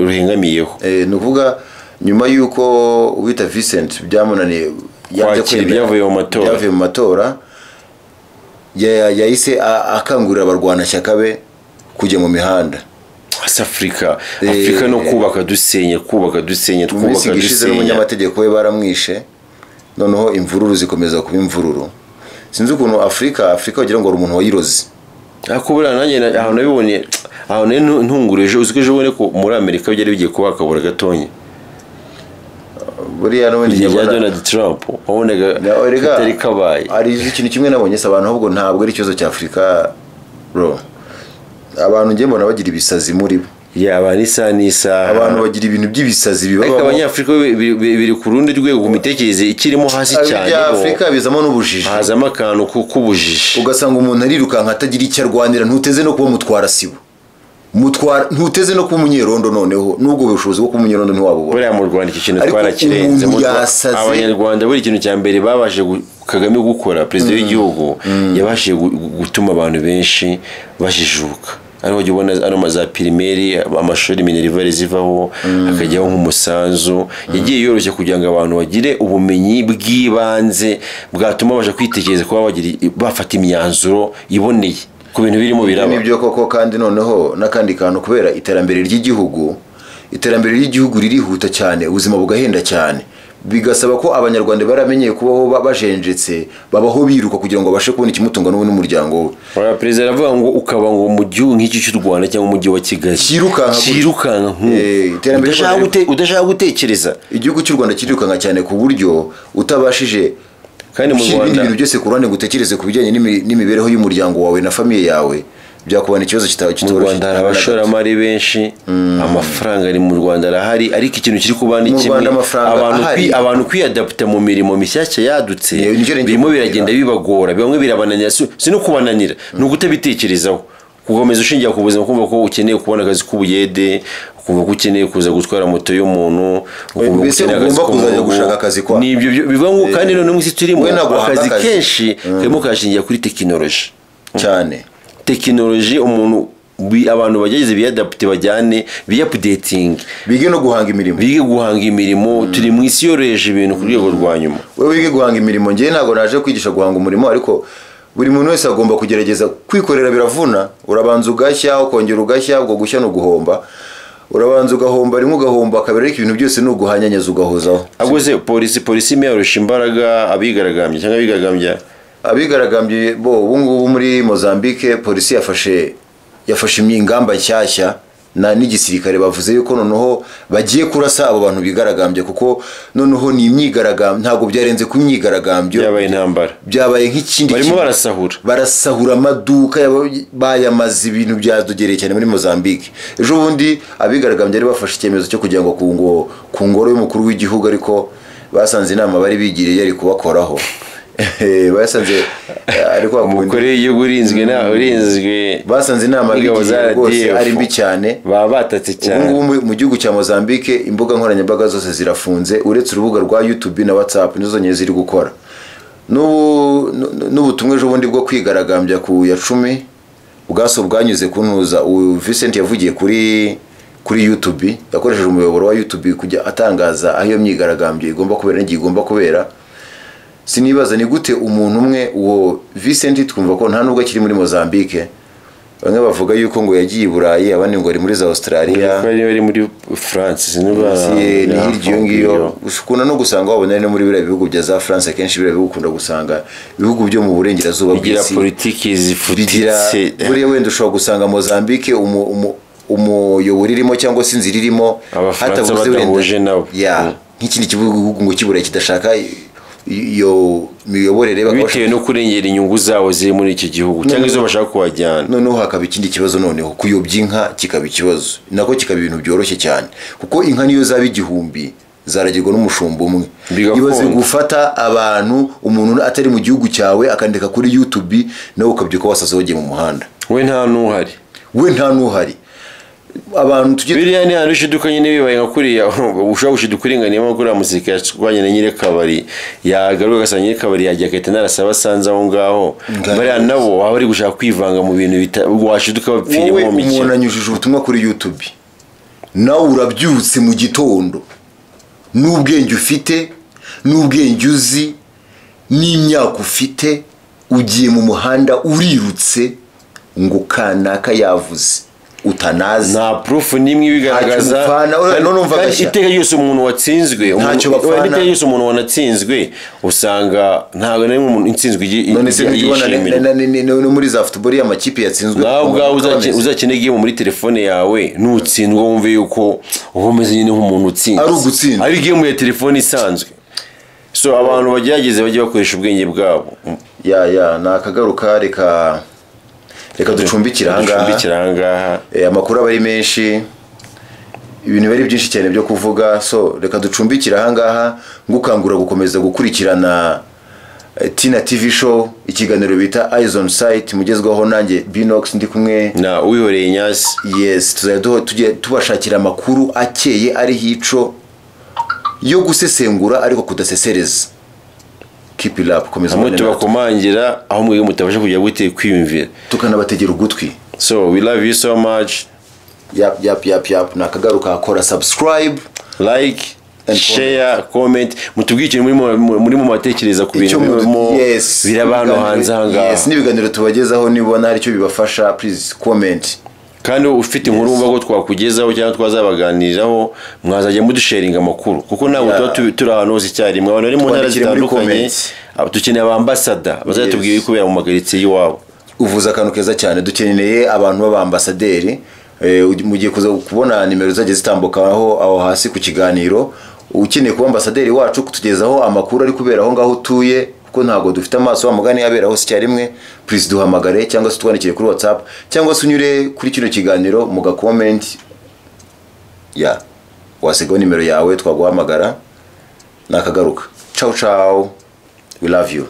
ruhengamiyeho. Ni ukuvuga nyuma y'uko wita Vincent byamunaniye byavuye mu matora, yahise akangurira abarwanashyaka be kujya mu mihanda. Afurika no kubaka dusenya. N'umunyamategeko we baramwishe, noneho imvururu zikomeza kuba imvururu. Sinzi ukuntu Afurika wagira ngo ari umuntu wayiroze. Akubura nanjye aho nabibonye, aho ntungureje, uziko ejo ubone ko muri Amerika byari bigiye kuba akabura gatonye. Buriya n'ubundi ya Donald Trump wabonaga katari kabaye. Ari ikintu kimwe nabonye abantu, ahubwo ntabwo ari ikibazo cya Afurika bro. Abantu ngiye mbona bagira ibisazi muri bo. Abantu abantu bagira ibintu by'ibisazi bibaho. Ariko abanyafurika biri ku rundi rwego, ku mitekerereze ikirimo hasi cyane. Afurika bizamo n'ubujiji, hazamo akantu k'ubujiji. Ugasanga umuntu arirukanka atagira icyo arwanira, ntuteze no kuba mutwara sibo, ntuteze no kuba umunyerondo. Noneho nubwo ubushobozi bwo kuba umunyerondo ntiwabubona. Buriya mu Rwanda iki kintu twarakirenze. Abanyarwanda buri kintu cya mbere babashe Kagame gukora, perezida w'igihugu yabashije gutuma abantu benshi bajijuka. Ariho ujya ubona ano za pirimeri, amashuri minerivare zivaho, akajyaho nk'umusanzu. Yagiye yoroshye kugira ngo abantu bagire ubumenyi bw'ibanze bwatuma babasha kwitekereza, kuba bafata imyanzuro iboneye ku bintu birimo biraba. Nibyo koko, kandi noneho n'akandi kantu, kubera iterambere ry'igihugu ririhuta cyane, ubuzima bugahenda cyane, bigasaba ko abanyarwanda baramenyeye kubaho bajenjetse, babaho biruka kugira ngo babashe kubona ikimutunga n'umuryango we. Perezida aravuga ngo ukaba ngo mu gihugu nk'iki cy'u Rwanda cyangwa mu mujyi wa Kigali kirukanka udashaka gutekereza. Igihugu cy'u Rwanda kirukanka cyane ku buryo utabashije kandi mu Rwanda ibintu byose ku ruhande ngo utekereze ku bijyanye n'imibereho y'umuryango wawe na famiye yawe, byakubana ikibazo kitoroshye. Mu Rwanda hari abashoramari benshi, amafaranga ari mu Rwanda arahari, ariko ikintu kiri kubana kimwe, abantu kwiyadapta mu mirimo mishyashya yadutse birimo biragenda bibagora, bimwe birabananira. Si no kubananira, ni ugutabitekerezaho, gukomeza ushingiye ku buzima, kumva ko ukeneye kubona akazi k'ubuyede, kumva ko ukeneye kuza gutwara moto y'umuntu, kumva ko ukeneye gushaka akazi kwa. Nibyo bivuga ngo kandi none mu isi turimo akazi kenshi karimo kashingiye kuri tekinoloji cyane. Tekinoloji abantu bageze biyadapte, bajyane biupdating, bige no guhanga imirimo. Turi mu isi yoroheje ibintu ku rwego rwa nyuma. Wewe wige guhanga imirimo, ngiye ntago naje kwigisha guhanga umurimo, ariko buri muntu wese agomba kugerageza kwikorera. Biravuna, urabanza ugashya, ukongera ugashya, ubwo gushya no guhomba. Urabanza ugahomba rimwe, ugahomba kabiri, ariko ibintu byose no guhanyanyaza ugahozaho. Aguze polisi imyorosha imbaraga abigaragambye cyangwa abigaragambye ubu ngubu muri Mozambique. Polisi yafashe ingamba nshyashya n'igisirikare, bavuze yuko noneho bagiye kurasa abo bantu bigaragambye, kuko noneho ni imyigaragambyo, ntabwo byarenze ku myigaragambyo, byabaye intambara, byabaye nk'ikindi. Barimo barasahura amaduka, bayamaze ibintu byadogereye cyane muri Mozambique. Ejo bundi abigaragambye bari bafashe icyemezo cyo kugira ngo ku ngoro y'umukuru w'igihugu, ariko basanze inama bari bigiriye yari kubakoraho. Basanze ariko umukore y'igihugu urinzwe basanze inama rwose ari mbi cyane, batatse cyane. Ubu mu gihugu cya Mozambique imbuga nkoranyambaga zose zirafunze, uretse urubuga rwa YouTube na WhatsApp nizo zonyine ziri gukora. N'ubutumwa ejo bundi bwo kwigaragambya ku ya 10 ubwaso bwanyuze kuntuza. Vincent yavugiye kuri YouTube, yakoresheje umuyoboro wa YouTube kujya atangaza aho iyo myigaragambyo igomba kubera n'igihe igomba kubera. Sinibaza ni gute umuntu umwe uwo Vincent twumva ko nta nubwo akiri muri Mozambique, bamwe bavuga yuko ngo yagiye i Burayi, abandi ngo ari muri za Australia, bari muri France ni hirya iyo ngiyo. Ukunda no gusanga wabona no muri biriya bihugu bya za France, akenshi biriya bihugu ukunda gusanga ibihugu byo mu burengerazuba bw'isi politiki zifutitse. Buriya wenda ushobora gusanga Mozambique umuyoboro irimo cyangwa se inzira irimo Abafaransa badahuje nabo, nk'ikindi gihugu ngo kiburayi kidashaka iyo miyoborere bitewe no kurengera inyungu zabo ziri muri iki gihugu cyangwa izo bashaka kuhajyana. Noneho hakaba ikindi kibazo, noneho kuyobya inka kikaba ikibazo, nako kikaba ibintu byoroshye cyane, kuko inka niyo zaba igihumbi zaragirwa n'umushumba umwe. Ibaze gufata abantu, umuntu atari mu gihugu cyawe akandika kuri YouTube, nawe ukabyuka wasazogiye mu muhanda, we nta nuhari. Abantu tujye biriya ni hantu ushidukanye n'ibibaye nka kuriya ushobora gushiduka uringaniyemo kuriya musirika yashwanye na Nyirakabari, yagaruka agasanga Nyirakabari yagiye akahita narasaba asanze aho ngaho, bariya nabo waba bari gushaka kwivanga mu bintu washiduka bapfira mu mike. Umuntu anyujije ubutumwa kuri YouTube, nawe urabyutse mu gitondo n'ubwenge ufite n'ubwenge uzi n'imyaka ufite, ugiye mu muhanda urirutse ngo kanaka yavuze utanazi, nta proof nimwe bigaragaza. Iteka yose umuntu watsinzwe, iteka yose umuntu wanatsinzwe usanga ntabwo nari umuntu intsinzwe yishimira. No muri za football y'amakipe yatsinzwe, nawe uzakene game muri telefone yawe nutsindwa wumve yuko umeze nyine nk'umuntu utsinze, ari ugutsinda, ari game ya telefone isanzwe. So abantu bagerageze bajye bakoresha ubwenge bwabo. Nakagaruka reka ducumbikira ahangaha. Amakuru aba ari menshi, ibintu bari byinshi cyane byo kuvuga, so reka ducumbikira ahangaha ngukangura gukomeza gukurikirana Tina TV show, ikiganiro bita Eyes on Sight, mugezwaho nanjye Binox ndi kumwe na Uwihoreye Nyasi. Yes, tujye tubashakira amakuru akeye ari hico yo gusesengura ariko kudasesereza. Keep it up, komeza mwe tubakomangira aho mwe mutabasha kujya gute kwiyumvira, tukanabategera ugutwi. So we love you so much. Yap. Nakagaruka akora subscribe, like and share, comment, mutubwikire muri mu matekereza ku bintu birabano hanze hanga. Yes, nibiganiro tubagezaho nibona hari cyo bibafasha, please comment. Kandi ufite inkuru umva ko twakugezaho cyangwa twazabaganiriraho, mwazajya mudusharinga amakuru, kuko ntabwo turi ahantu hose icyarimwe. Abantu bari mu ntara zitandukanye, dukeneye abambasada bazatubwira kubera mu magaritse y'iwabo. Uvuza akantu keza cyane, dukeneye abantu b'abambasaderi. Mugiye kuza kubona nimero zagiye zitambukaho aho hasi ku kiganiro. Ukeneye kuba ambasaderi wacu kutugezaho amakuru ari kubera aho ngaho utuye, kuko ntago dufite amaso amugani yabera hose icyarimwe, please duhamagare cyangwa se twandikire kuri WhatsApp cyangwa se unyure kuri kino kiganiro muga comment wasigaho nimero yawe twaguhamagara. Nakagaruka. Ciao, we love you.